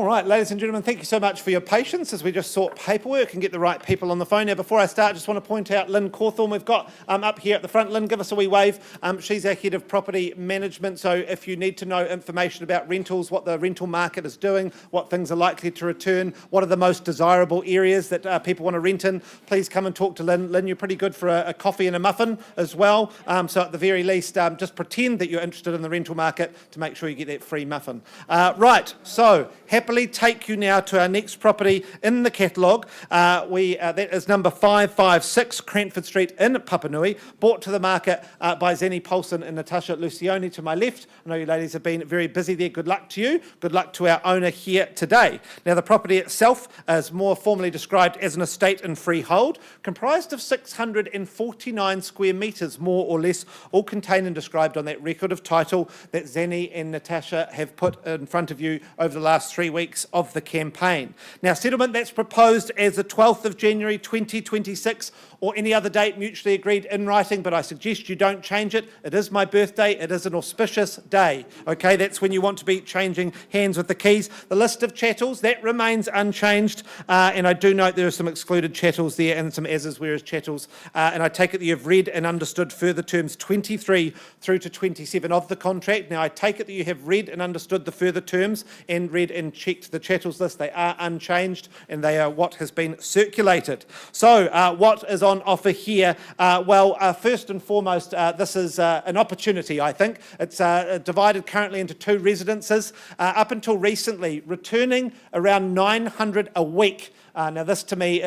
All right, ladies and gentlemen, thank you so much for your patience as we just sort paperwork and get the right people on the phone. Now, before I start, just want to point out Lynn Cawthorne we've got up here at the front. Lynn, give us a wee wave. She's our Head of Property Management, so if you need to know information about rentals, what the rental market is doing, what things are likely to return, what are the most desirable areas that people want to rent in, please come and talk to Lynn. Lynn, you're pretty good for a coffee and a muffin as well, so at the very least, just pretend that you're interested in the rental market to make sure you get that free muffin. Right, so happily take you now to our next property in the catalogue. That is number 556 Cranford Street in Papanui, brought to the market by Zenny Paulson and Natasha Lucioni to my left. I know you ladies have been very busy there. Good luck to you. Good luck to our owner here today. Now, the property itself is more formally described as an estate in freehold, comprised of 649 square metres, more or less, all contained and described on that record of title that Zenny and Natasha have put in front of you over the last 3 weeks of the campaign. Now, settlement that's proposed as the 12th of January 2026 or any other date mutually agreed in writing, but I suggest you don't change it. It is my birthday. It is an auspicious day. Okay, that's when you want to be changing hands with the keys. The list of chattels, that remains unchanged, and I do note there are some excluded chattels there and some as-is, whereas chattels, and I take it that you've read and understood further terms 23 through to 27 of the contract. Now, I take it that you have read and understood the further terms and read and checked the chattels list. They are unchanged and they are what has been circulated. So what is on offer here? First and foremost, this is an opportunity, I think. It's divided currently into 2 residences. Up until recently, returning around 900 a week. Now, this to me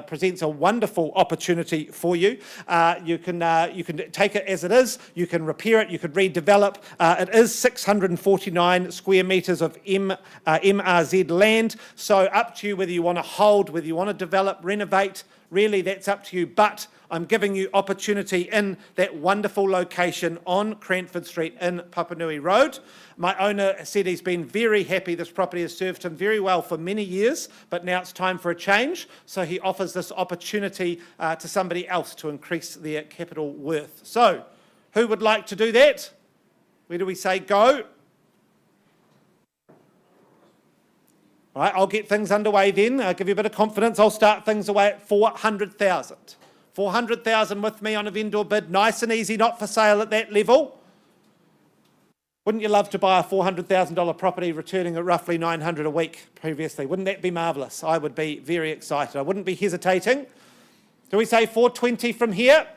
presents a wonderful opportunity for you. You can take it as it is. You can repair it. You could redevelop. It is 649 square metres of MRZ land. So up to you whether you want to hold, whether you want to develop, renovate. Really, that's up to you. But I'm giving you opportunity in that wonderful location on Cranford Street in Papanui Road. My owner said he's been very happy. This property has served him very well for many years, but now it's time for a change. So he offers this opportunity to somebody else to increase their capital worth. So who would like to do that? Where do we say go? All right, I'll get things underway then. I'll give you a bit of confidence. I'll start things away at 400,000. 400,000 with me on a vendor bid, nice and easy, not for sale at that level. Wouldn't you love to buy a $400,000 property returning at roughly 900 a week previously? Wouldn't that be marvellous? I would be very excited. I wouldn't be hesitating. Do we say 420 from here?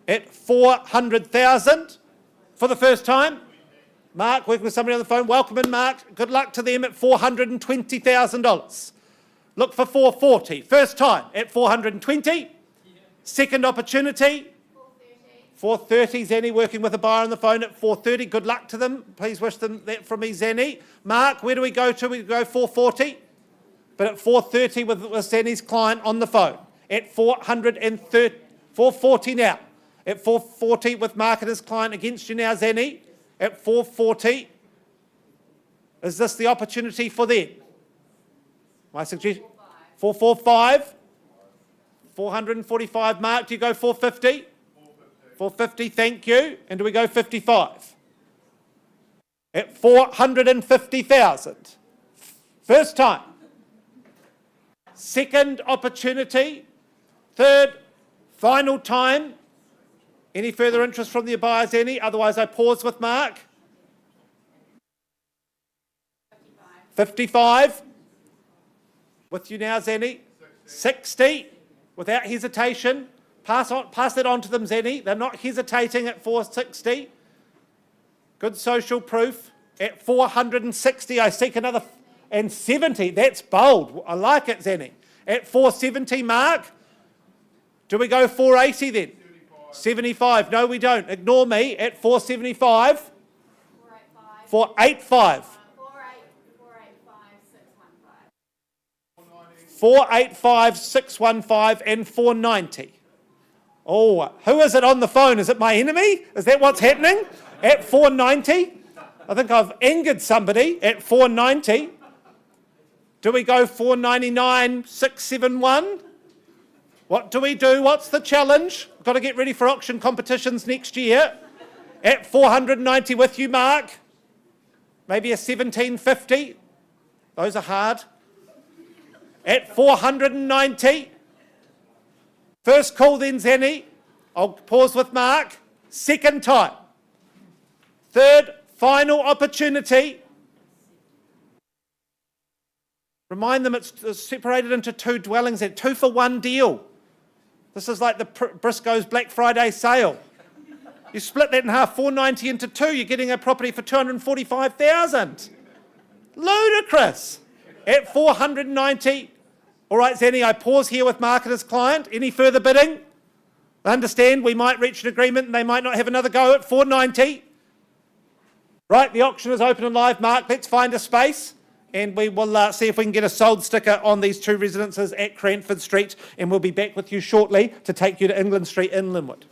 At 400,000 for the first time? Mark, working with somebody on the phone. Welcome in, Mark. Good luck to them at $420,000. Look for 440. First time at 420. Second opportunity. 430. Zenny working with a buyer on the phone at 430. Good luck to them. Please wish them that from me, Zenny. Mark, where do we go to? We go 440. But at 430 with Zenny's client on the phone. At 430. 440 now. At 440 with Mark and his client against you now, Zenny. At 440. Is this the opportunity for them? My suggestion, 445. 445, Mark, do you go 450? 450, thank you. And do we go 55? At 450,000. First time. Second opportunity. Third, final time. Any further interest from the buyers, any? Otherwise, I pause with Mark. 55. With you now, Zenny. 60. Without hesitation. Pass that on to them, Zenny. They're not hesitating at 460. Good social proof. At 460, I seek another. And 70. That's bold. I like it, Zenny. At 470, Mark. Do we go 480 then? 75. No, we don't. Ignore me. At 475. 485. 485, 615 and 490. Oh, who is it on the phone? Is it my enemy? Is that what's happening? At 490? I think I've angered somebody at 490. Do we go 499, 671? What do we do? What's the challenge? We've got to get ready for auction competitions next year. At 490 with you, Mark. Maybe a 1750. Those are hard. At 490. First call then Zanny. I'll pause with Mark. Second time. Third, final opportunity. Remind them it's separated into 2 dwellings at 2 for 1 deal. This is like the Briscoe's Black Friday sale. You split that in half, 490 into 2, you're getting a property for 245,000. Ludicrous. At 490. All right, Zanny, I pause here with Mark and his client. Any further bidding? I understand we might reach an agreement and they might not have another go at 490. Right, the auction is open and live. Mark, let's find a space and we will see if we can get a sold sticker on these 2 residences at Cranford Street, and we'll be back with you shortly to take you to England Street in Linwood.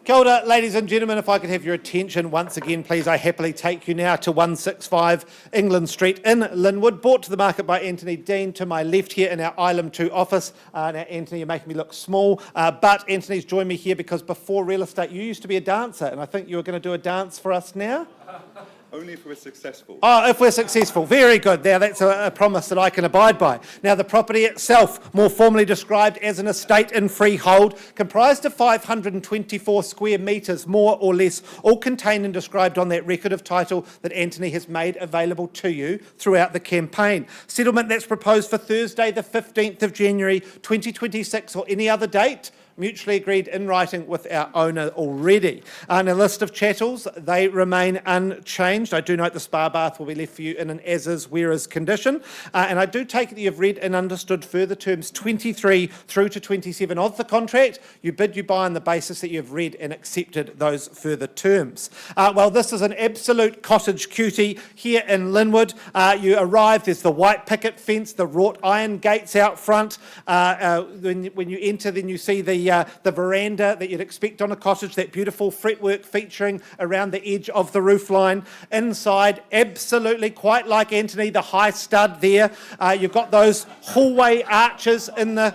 Kia ora, ladies and gentlemen, if I could have your attention once again, please. I happily take you now to 165 England Street in Linwood, brought to the market by Anthony Dean to my left here in our Ilam 2 office. Now, Anthony, you're making me look small, but Anthony's joined me here because before real estate, you used to be a dancer, and I think you were going to do a dance for us now. Only if we're successful. Oh, if we're successful. Very good. Now, that's a promise that I can abide by. Now, the property itself, more formally described as an estate in freehold, comprised of 524 square metres, more or less, all contained and described on that record of title that Anthony has made available to you throughout the campaign. Settlement that's proposed for Thursday, the 15th of January, 2026, or any other date, mutually agreed in writing with our owner already. And a list of chattels, they remain unchanged. I do note the spa bath will be left for you in an as-is, where-is condition. And I do take it that you've read and understood further terms 23 through to 27 of the contract. You bid, you buy on the basis that you've read and accepted those further terms. Well, this is an absolute cottage cutie here in Linwood. You arrive, there's the white picket fence, the wrought iron gates out front. When you enter, then you see the veranda that you'd expect on a cottage, that beautiful fretwork featuring around the edge of the roof line. Inside, absolutely quite like Anthony, the high stud there. You've got those hallway arches in the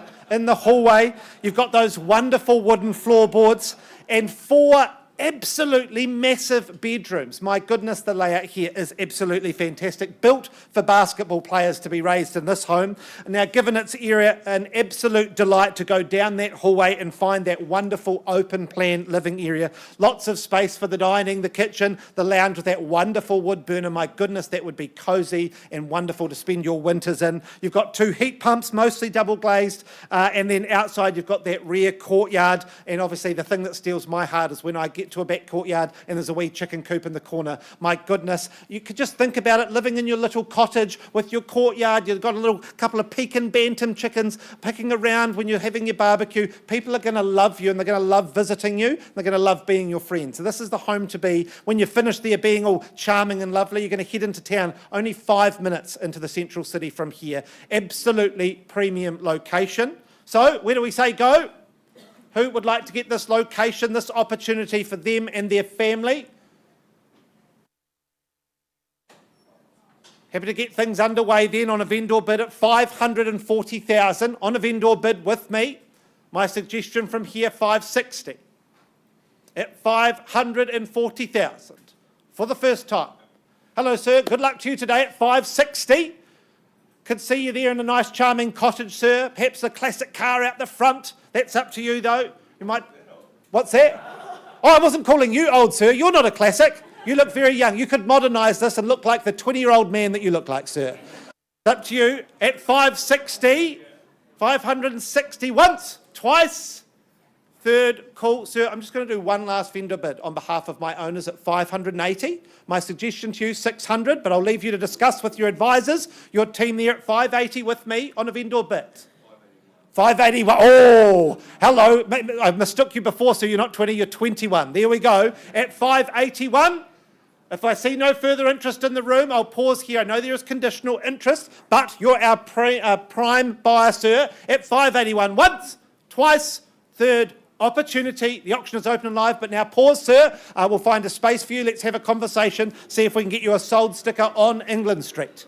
hallway. You've got those wonderful wooden floorboards and 4 absolutely massive bedrooms. My goodness, the layout here is absolutely fantastic. Built for basketball players to be raised in this home. Now, given its area, an absolute delight to go down that hallway and find that wonderful open plan living area. Lots of space for the dining, the kitchen, the lounge with that wonderful wood burner. My goodness, that would be cosy and wonderful to spend your winters in. You've got 2 heat pumps, mostly double glazed, and then outside you've got that rear courtyard. And obviously the thing that steals my heart is when I get to a back courtyard and there's a wee chicken coop in the corner. My goodness, you could just think about it, living in your little cottage with your courtyard. You've got a little couple of Pekin bantam chickens picking around when you're having your barbecue. People are going to love you and they're going to love visiting you. They're going to love being your friend. So this is the home to be. When you're finished there being all charming and lovely, you're going to head into town, only 5 minutes into the central city from here. Absolutely premium location. So where do we say go? Who would like to get this location, this opportunity for them and their family? Happy to get things underway then on a vendor bid at 540,000. On a vendor bid with me. My suggestion from here, 560. At 540,000 for the first time. Hello, sir. Good luck to you today at 560. Could see you there in a nice, charming cottage, sir. Perhaps a classic car out the front. That's up to you, though. You might... What's that? Oh, I wasn't calling you old, sir. You're not a classic. You look very young. You could modernise this and look like the 20-year-old man that you look like, sir. It's up to you. At 560, 560 once, twice. Third call, sir. I'm just going to do one last vendor bid on behalf of my owners at 580. My suggestion to you, 600, but I'll leave you to discuss with your advisors, your team there at 580 with me on a vendor bid. 581. Oh, hello. I mistook you before, so you're not 20, you're 21. There we go. At 581. If I see no further interest in the room, I'll pause here. I know there is conditional interest, but you're our prime buyer, sir, at 581 once, twice, third opportunity. The auction is open and live, but now pause, sir. We'll find a space for you. Let's have a conversation, see if we can get you a sold sticker on England Street.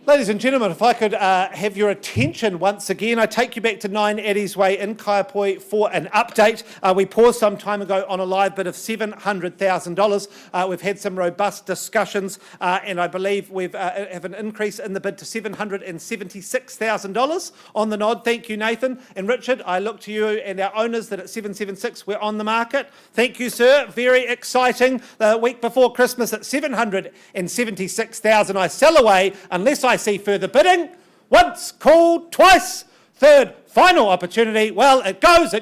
Ladies and gentlemen, if I could have your attention once again, I take you back to 9 Eddie's Way in Kaiapoi for an update. We paused some time ago on a live bid of $700,000. We've had some robust discussions, and I believe we've have an increase in the bid to $776,000 on the nod. Thank you, Nathan. And Richard, I look to you and our owners that at 776 we're on the market. Thank you, sir. Very exciting. The week before Christmas at $776,000 I sell away unless I see further bidding. Once called, twice, third, final opportunity. Well, it goes,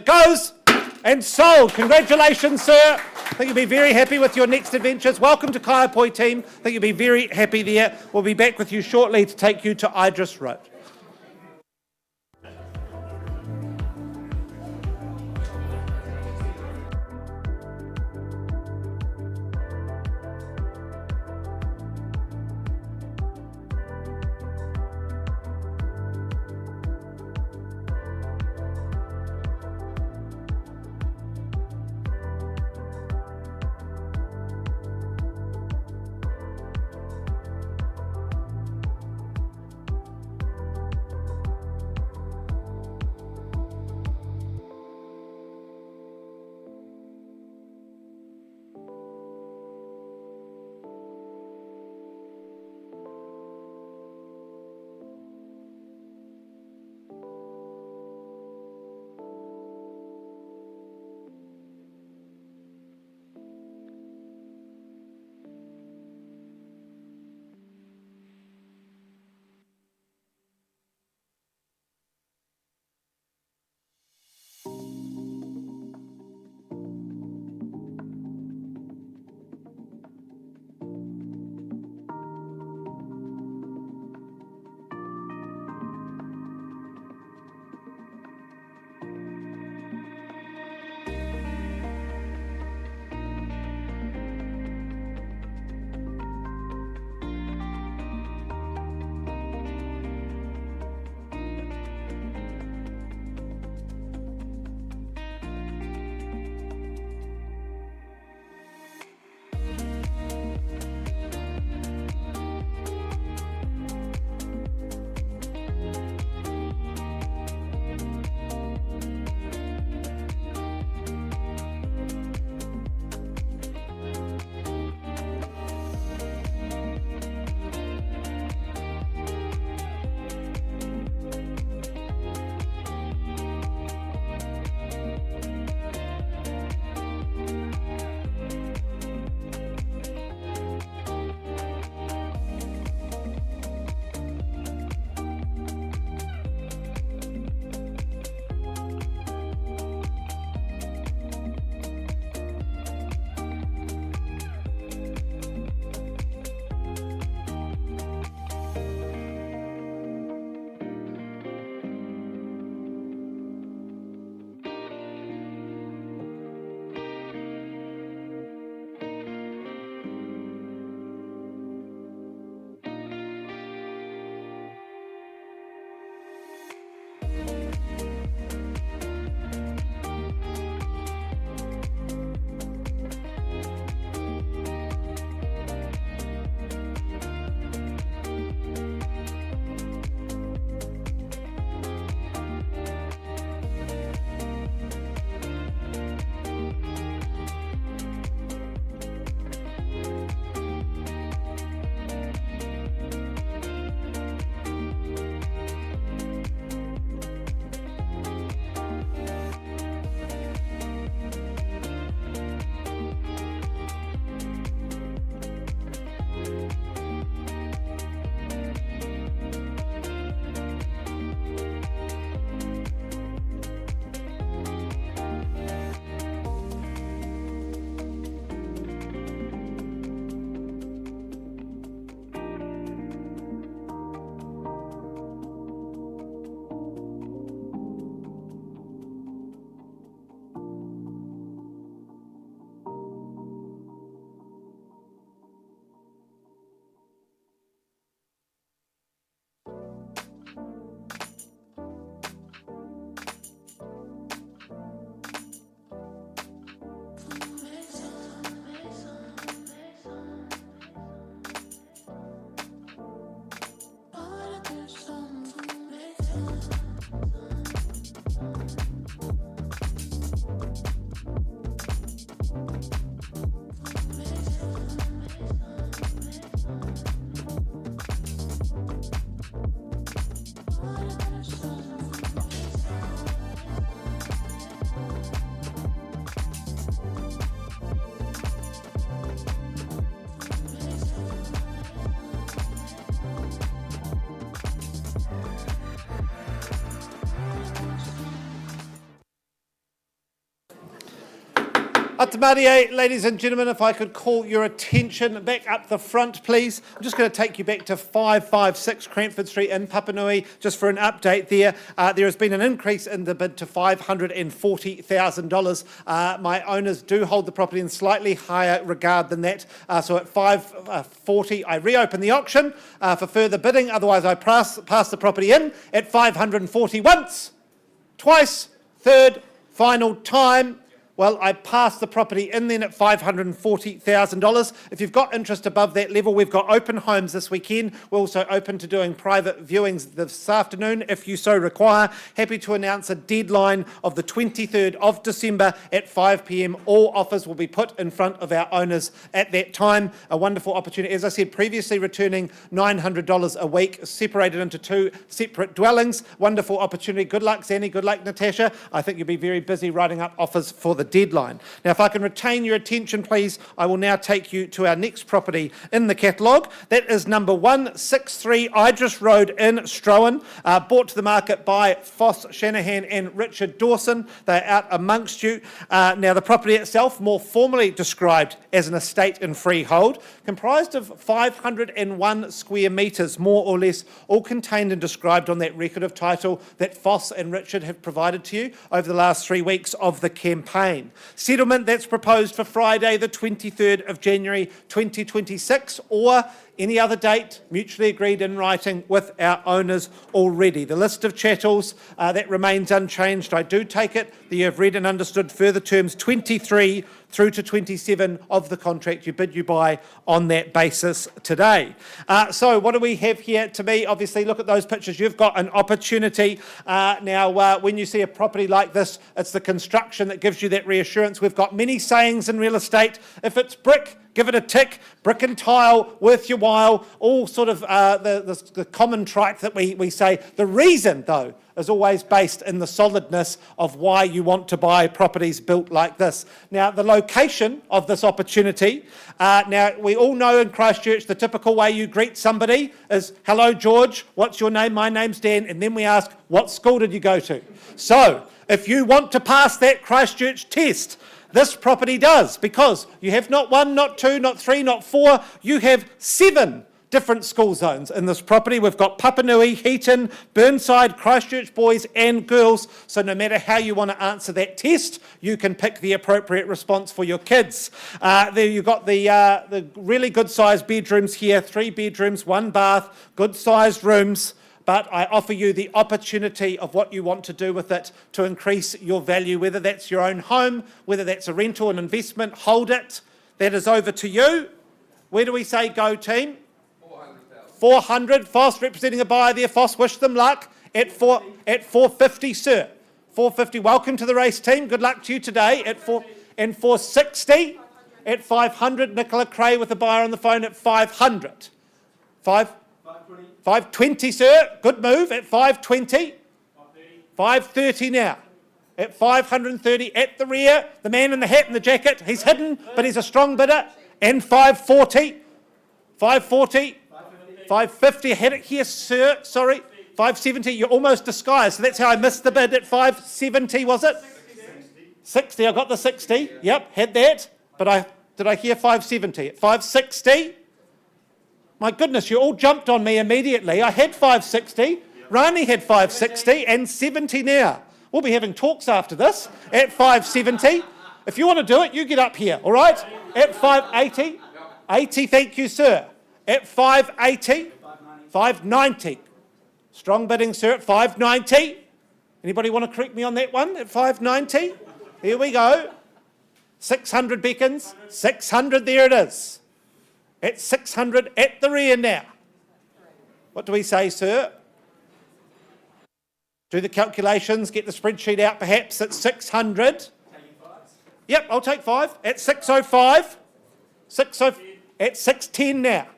and sold. Congratulations, sir. I think you'll be very happy with your next adventures. Welcome to Kaiapoi team. I think you'll be very happy there. We'll be back with you shortly to take you to Idris Road. Atamarie, ladies and gentlemen, if I could call your attention back up the front, please. I'm just going to take you back to 556 Cranford Street in Papanui, just for an update there. There has been an increase in the bid to $540,000. My owners do hold the property in slightly higher regard than that. So at 540, I reopen the auction for further bidding. Otherwise, I pass the property in at 540 once, twice, third, final time. Well, I passed the property in then at $540,000. If you've got interest above that level, we've got open homes this weekend. We're also open to doing private viewings this afternoon, if you so require. Happy to announce a deadline of the 23rd of December at 5 p.m. All offers will be put in front of our owners at that time. A wonderful opportunity. As I said, previously returning $900 a week, separated into 2 separate dwellings. Wonderful opportunity. Good luck, Zanny. Good luck, Natasha. I think you'll be very busy writing up offers for the deadline. Now, if I can retain your attention, please, I will now take you to our next property in the catalogue. That is number 163 Idris Road in Strowan, brought to the market by Foss Shanahan and Richard Dawson. They're out amongst you. Now, the property itself, more formally described as an estate in freehold, comprised of 501 square metres, more or less, all contained and described on that record of title that Foss and Richard have provided to you over the last 3 weeks of the campaign. Settlement that's proposed for Friday, the 23rd of January 2026, or any other date mutually agreed in writing with our owners already. The list of chattels, that remains unchanged. I do take it that you have read and understood further terms 23 through to 27 of the contract. You bid, you buy on that basis today. So what do we have here? To me, obviously, look at those pictures. You've got an opportunity. Now, when you see a property like this, it's the construction that gives you that reassurance. We've got many sayings in real estate. If it's brick, give it a tick. Brick and tile, worth your while. All sort of the common trite that we say. The reason, though, is always based in the solidness of why you want to buy properties built like this. Now, the location of this opportunity, now we all know in Christchurch the typical way you greet somebody is, hello George, what's your name? My name's Dan. And then we ask, what school did you go to? So, if you want to pass that Christchurch test, this property does, because you have not 1, not 2, not 3, not 4, you have 7 different school zones in this property. We've got Papanui, Heaton, Burnside, Christchurch boys and girls. So no matter how you want to answer that test, you can pick the appropriate response for your kids. There you've got the really good sized bedrooms here, 3 bedrooms, 1 bath, good sized rooms. But I offer you the opportunity of what you want to do with it to increase your value, whether that's your own home, whether that's a rental, an investment, hold it. That is over to you. Where do we say go, team? 400. Foss representing a buyer there. Foss, wish them luck at 450, sir. 450. Welcome to the race, team. Good luck to you today at 460. At 500. Nicola Cray with a buyer on the phone at 500. 520, sir. Good move at 520. 530 now. At 530 at the rear. The man in the hat and the jacket. He's hidden, but he's a strong bidder. And 540. 540. 550, I had it here, sir, sorry. 570, you're almost disguised, so that's how I missed the bid at 570, was it? 60, I got the 60, yep, had that. But did I hear 570? At 560? My goodness, you all jumped on me immediately. I had 560, Rani had 560, and 70 now. We'll be having talks after this at 570. If you want to do it, you get up here, all right? At 580, 80, thank you, sir. At 580, 590. Strong bidding, sir, at 590. Anybody want to correct me on that one? At 590. Here we go. 600 beckons. 600, there it is. At 600 at the rear now. What do we say, sir? Do the calculations, get the spreadsheet out perhaps at 600. Yep, I'll take 5. At 605. At 610 now.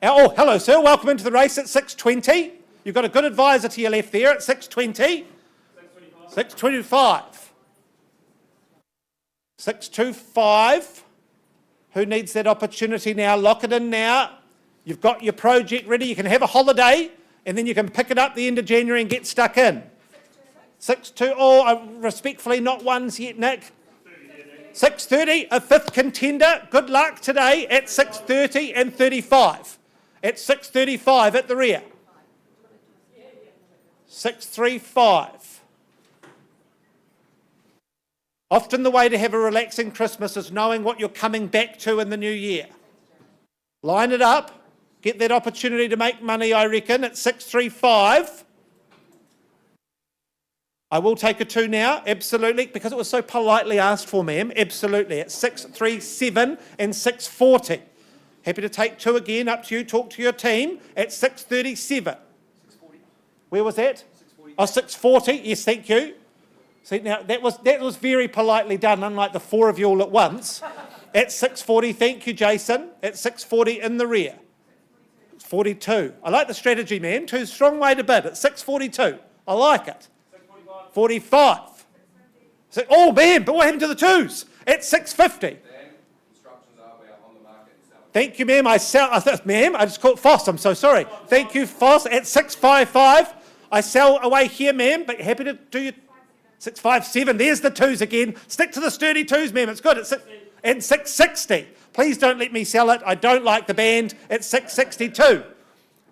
Oh, hello, sir. Welcome into the race at 620. You've got a good advisor to your left there at 620. 625. 625. Who needs that opportunity now? Lock it in now. You've got your project ready. You can have a holiday, and then you can pick it up the end of January and get stuck in. 6-2. Oh, respectfully, not ones yet, Nick. 6:30, a fifth contender. Good luck today at 6:30 and 35. At 6:35 at the rear. 635. Often the way to have a relaxing Christmas is knowing what you're coming back to in the new year. Line it up. Get that opportunity to make money, I reckon, at 635. I will take a 2 now, absolutely, because it was so politely asked for, ma'am. Absolutely, at 637 and 640. Happy to take 2 again, up to you, talk to your team, at 637. 640. Where was that? 640. Oh, 640, yes, thank you. See, now, that was very politely done, unlike the 4 of you all at once. At 640, thank you, Jason. At 640 in the rear. 42. I like the strategy, ma'am. 2 strong way to bid at 642. I like it. 45. So, oh, man, but what happened to the 2s? At 650. Instructions are we are on the market and selling. Thank you, ma'am. Ma'am, I just called Foss. I'm so sorry. Thank you, Foss. At 655. I sell away here, ma'am, but happy to do your 657. There's the 2s again. Stick to the sturdy 2s, ma'am. It's good. At 660. Please don't let me sell it. I don't like the band. At 662.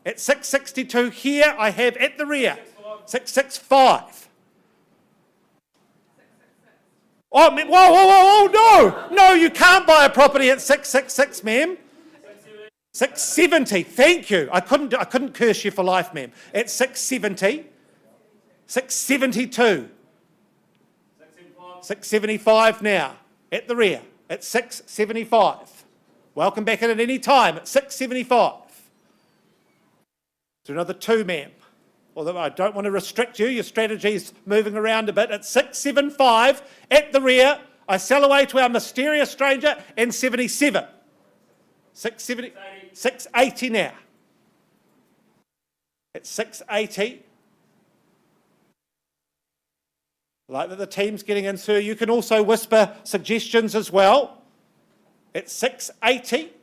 At 662 here, I have at the rear. 665. Oh, whoa, no, you can't buy a property at 666, ma'am. 670, thank you. I couldn't curse you for life, ma'am. At 670, 672, 675 now, at the rear, at 675. Welcome back in at any time, at 675. So another 2, ma'am. Although I don't want to restrict you, your strategy's moving around a bit. At 675, at the rear, I sell away to our mysterious stranger and 77. 670, 680 now. At 680. I like that the team's getting in, sir. You can also whisper suggestions as well. At 680.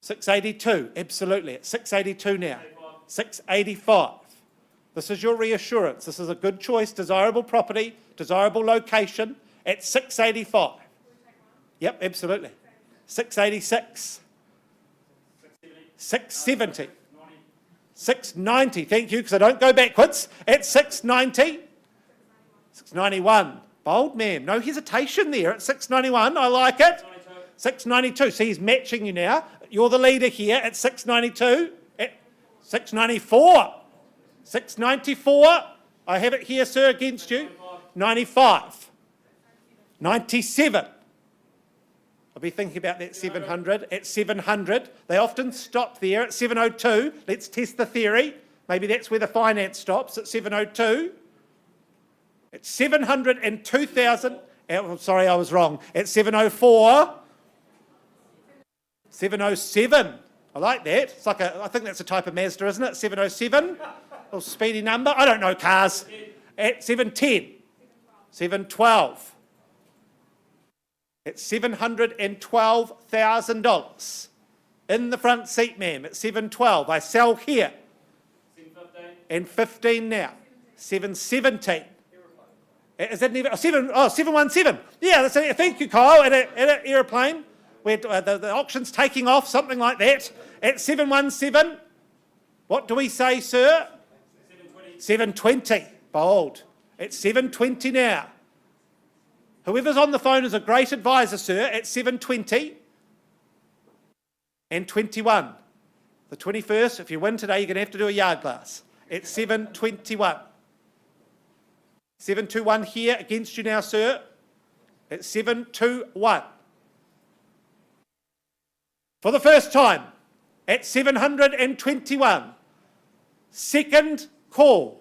682, absolutely. At 682 now. 685. This is your reassurance. This is a good choice, desirable property, desirable location at 685. Yep, absolutely. 686. 670. 690, thank you, because I don't go backwards. At 690. 691. Bold, ma'am. No hesitation there. At 691, I like it. 692. See, he's matching you now. You're the leader here at 692. At 694. 694. I have it here, sir, against you. 95. 97. I'll be thinking about that 700. At 700. They often stop there at 702. Let's test the theory. Maybe that's where the finance stops, at 702. At 702,000. Oh, sorry, I was wrong. At 704. 707. I like that. It's like I think that's a type of Mazda, isn't it? 707. Little speedy number. I don't know cars. At 710. 712. At $712,000. In the front seat, ma'am, at 712. I sell here. 715. And 15 now. 717. Is that an 717. Yeah, that's it. Thank you, Kyle. At an aeroplane. Where the auction's taking off, something like that. At 717, what do we say, sir? 720. 720, bold. At 720 now. Whoever's on the phone is a great advisor, sir, at 720 and 21. The 21st, if you win today, you're going to have to do a yard glass. At 721. 721 here against you now, sir. At 721. For the first time, at 721. Second call.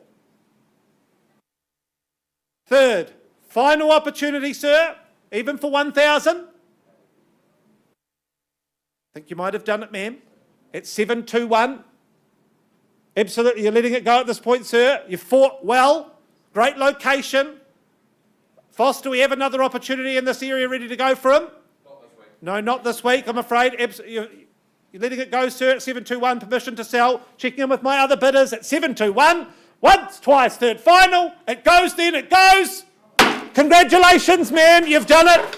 Third, final opportunity, sir, even for 1,000. I think you might have done it, ma'am. At 721. Absolutely, you're letting it go at this point, sir. You fought well. Great location. Foss, do we have another opportunity in this area ready to go for him? No, not this week, I'm afraid. You're letting it go, sir, at 721. Permission to sell. Checking in with my other bidders at 721. Once, twice, third, final. It goes then, it goes. Congratulations, ma'am, you've done it.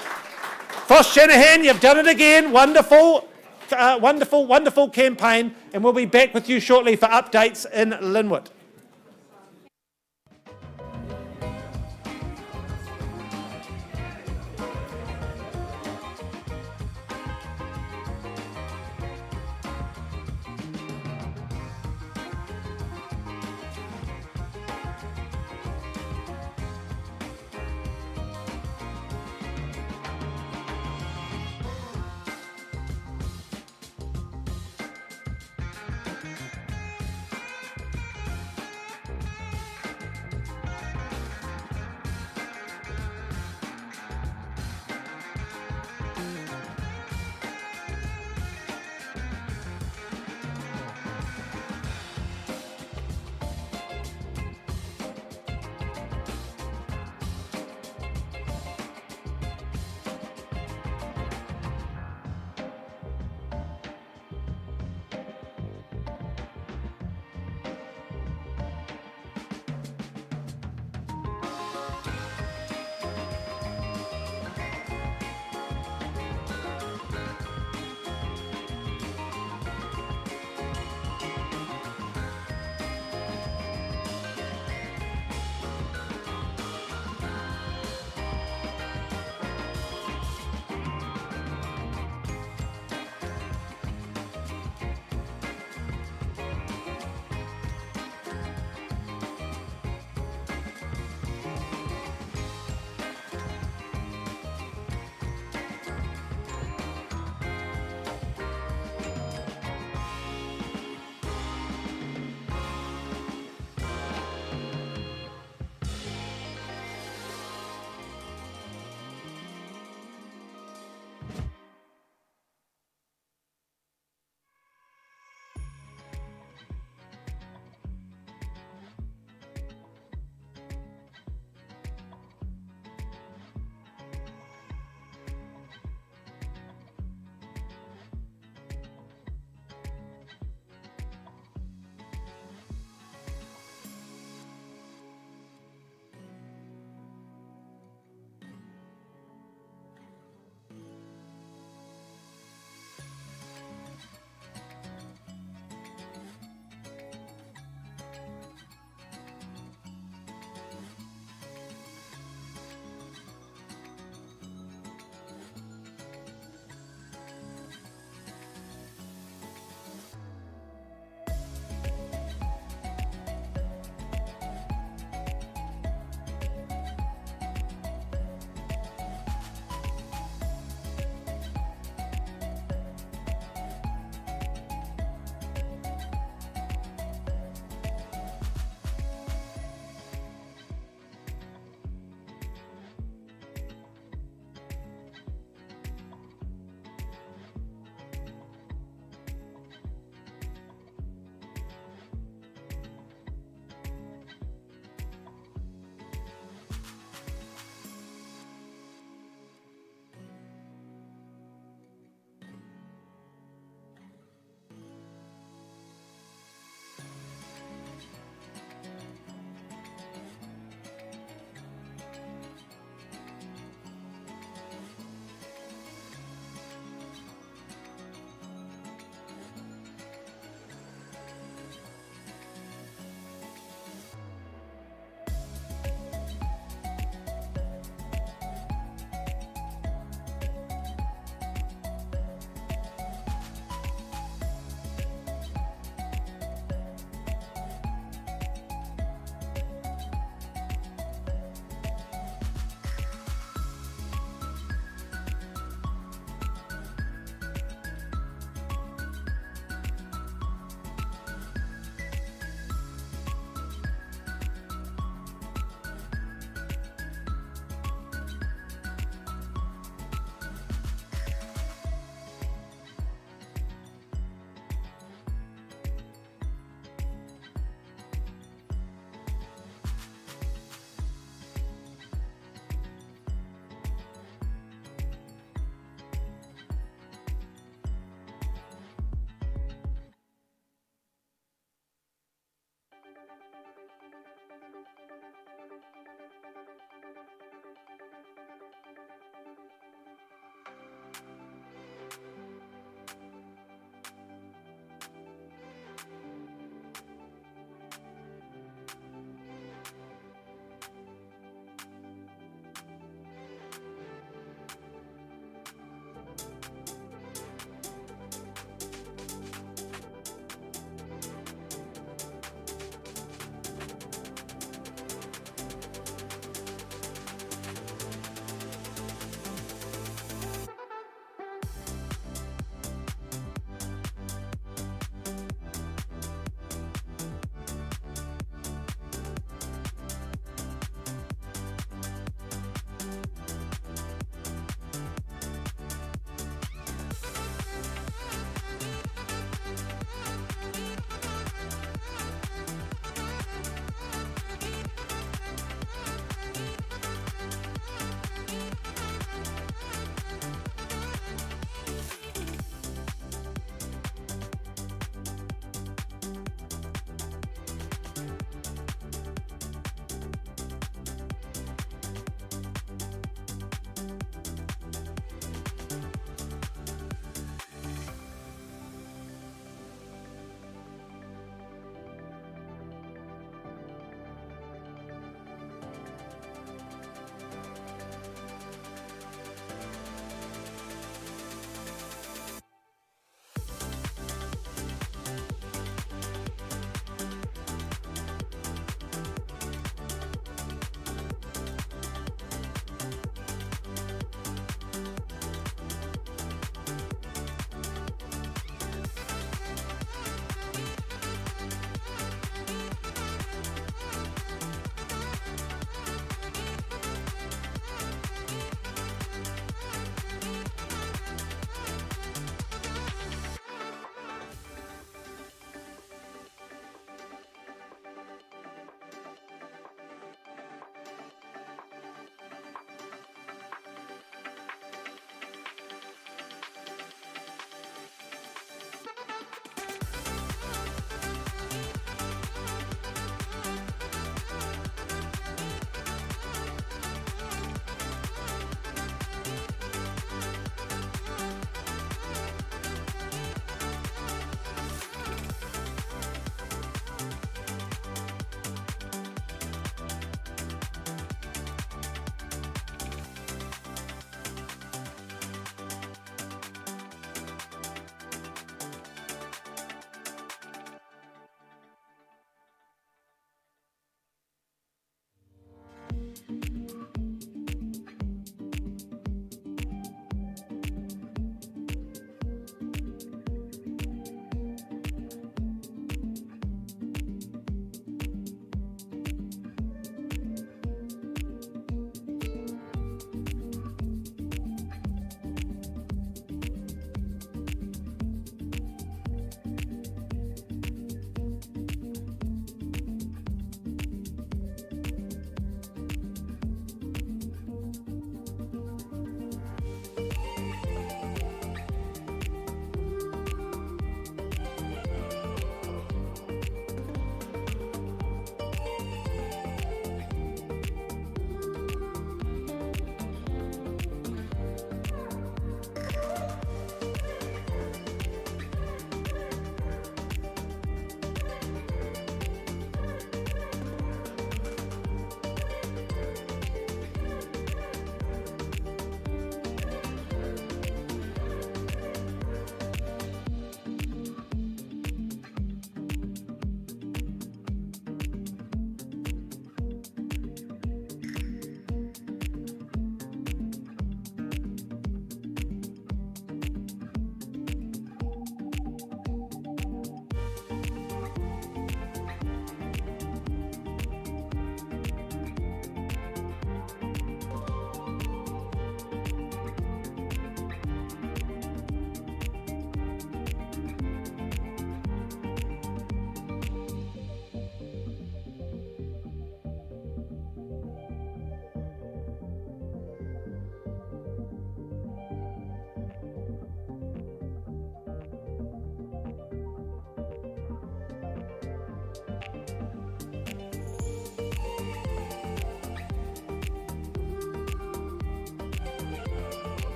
Frost Shanahan, you've done it again. Wonderful, wonderful campaign. And we'll be back with you shortly for updates in Linwood.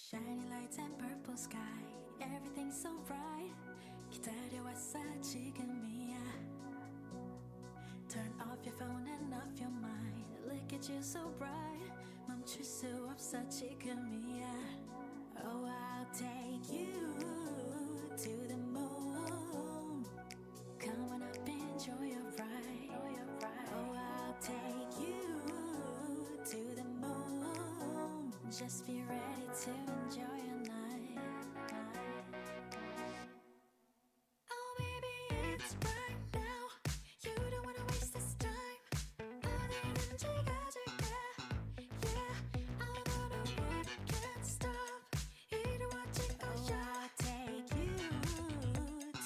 Shiny lights and purple sky, everything's so bright. 기다려왔어 지금이야. Turn off your phone and off your mind. Look at you so bright. 멈출 수 없어 지금이야. Oh, I'll take you to the moon. Come on up, enjoy your ride. Oh, I'll take you to the moon. Just be ready to enjoy your night. Oh, baby, it's right now. You don't wanna waste this time. 어디든지 가줄게. Yeah, I wanna work, can't stop. 이루어질 거야. I'll take you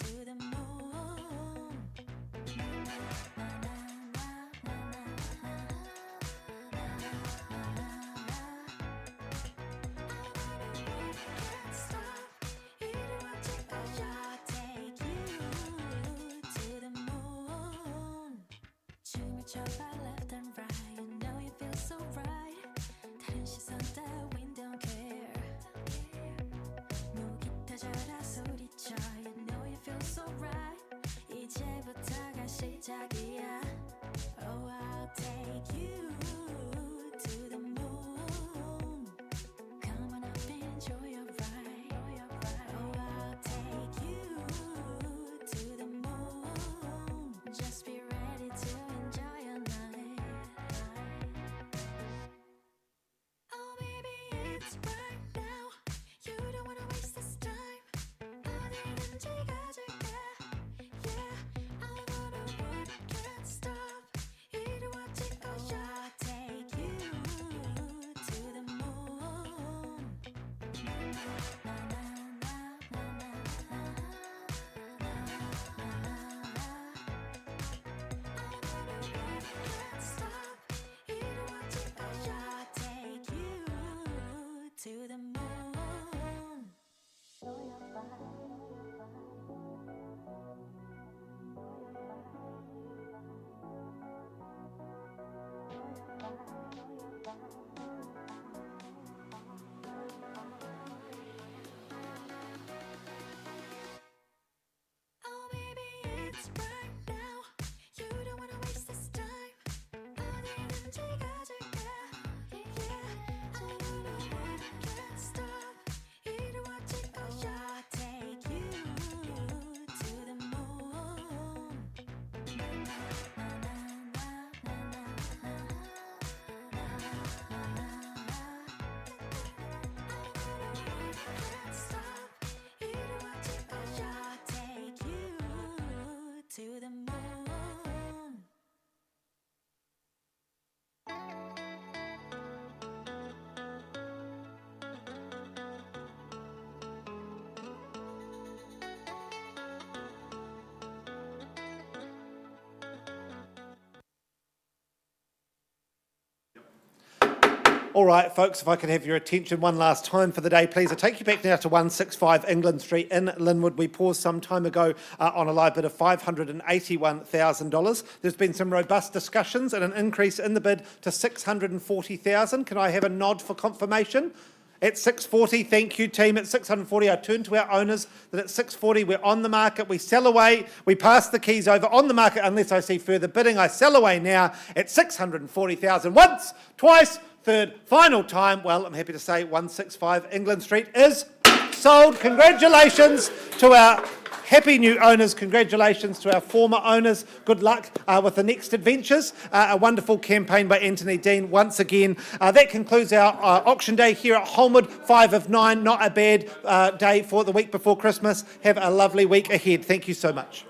to the moon. Can't stop. 이루어질 거야. I'll take you to the moon. 춤을 춰봐 left and right. You know you feel so right. 다른 시선 따윈 don't care. 무기타 져라 소리쳐. You know you feel so right. 이제부터가 시작이야. Oh, I'll take you to the moon. Come on up, enjoy your ride. Oh, I'll take you to the moon. Just be ready to enjoy your night. Oh, baby, it's right now. You don't wanna waste this time. 어디든지 가줄게. Yeah, I wanna work, can't stop. 이루어질 거야. I'll take you to the moon. Can't stop. 이루어질 거야. I'll take you to the moon. Oh, baby, it's right now. You don't wanna waste this time. 어디든지 가줄게. Yeah, I wanna work, can't stop. 이루어질 거야. I'll take you to the moon. Can't stop. 이루어질 거야. I'll take you to the moon. All right, folks, if I could have your attention one last time for the day, please. I take you back now to 165 England Street in Linwood. We paused some time ago on a live bid of $581,000. There's been some robust discussions and an increase in the bid to $640,000. Can I have a nod for confirmation? At 640, thank you, team. At 640, I turn to our owners that at 640, we're on the market. We sell away. We pass the keys over on the market unless I see further bidding. I sell away now at 640,000. Once, twice, third, final time. Well, I'm happy to say 165 England Street is sold. Congratulations to our happy new owners. Congratulations to our former owners. Good luck with the next adventures. A wonderful campaign by Anthony Dean once again. That concludes our auction day here at Holmwood. 5 of 9, not a bad day for the week before Christmas. Have a lovely week ahead. Thank you so much.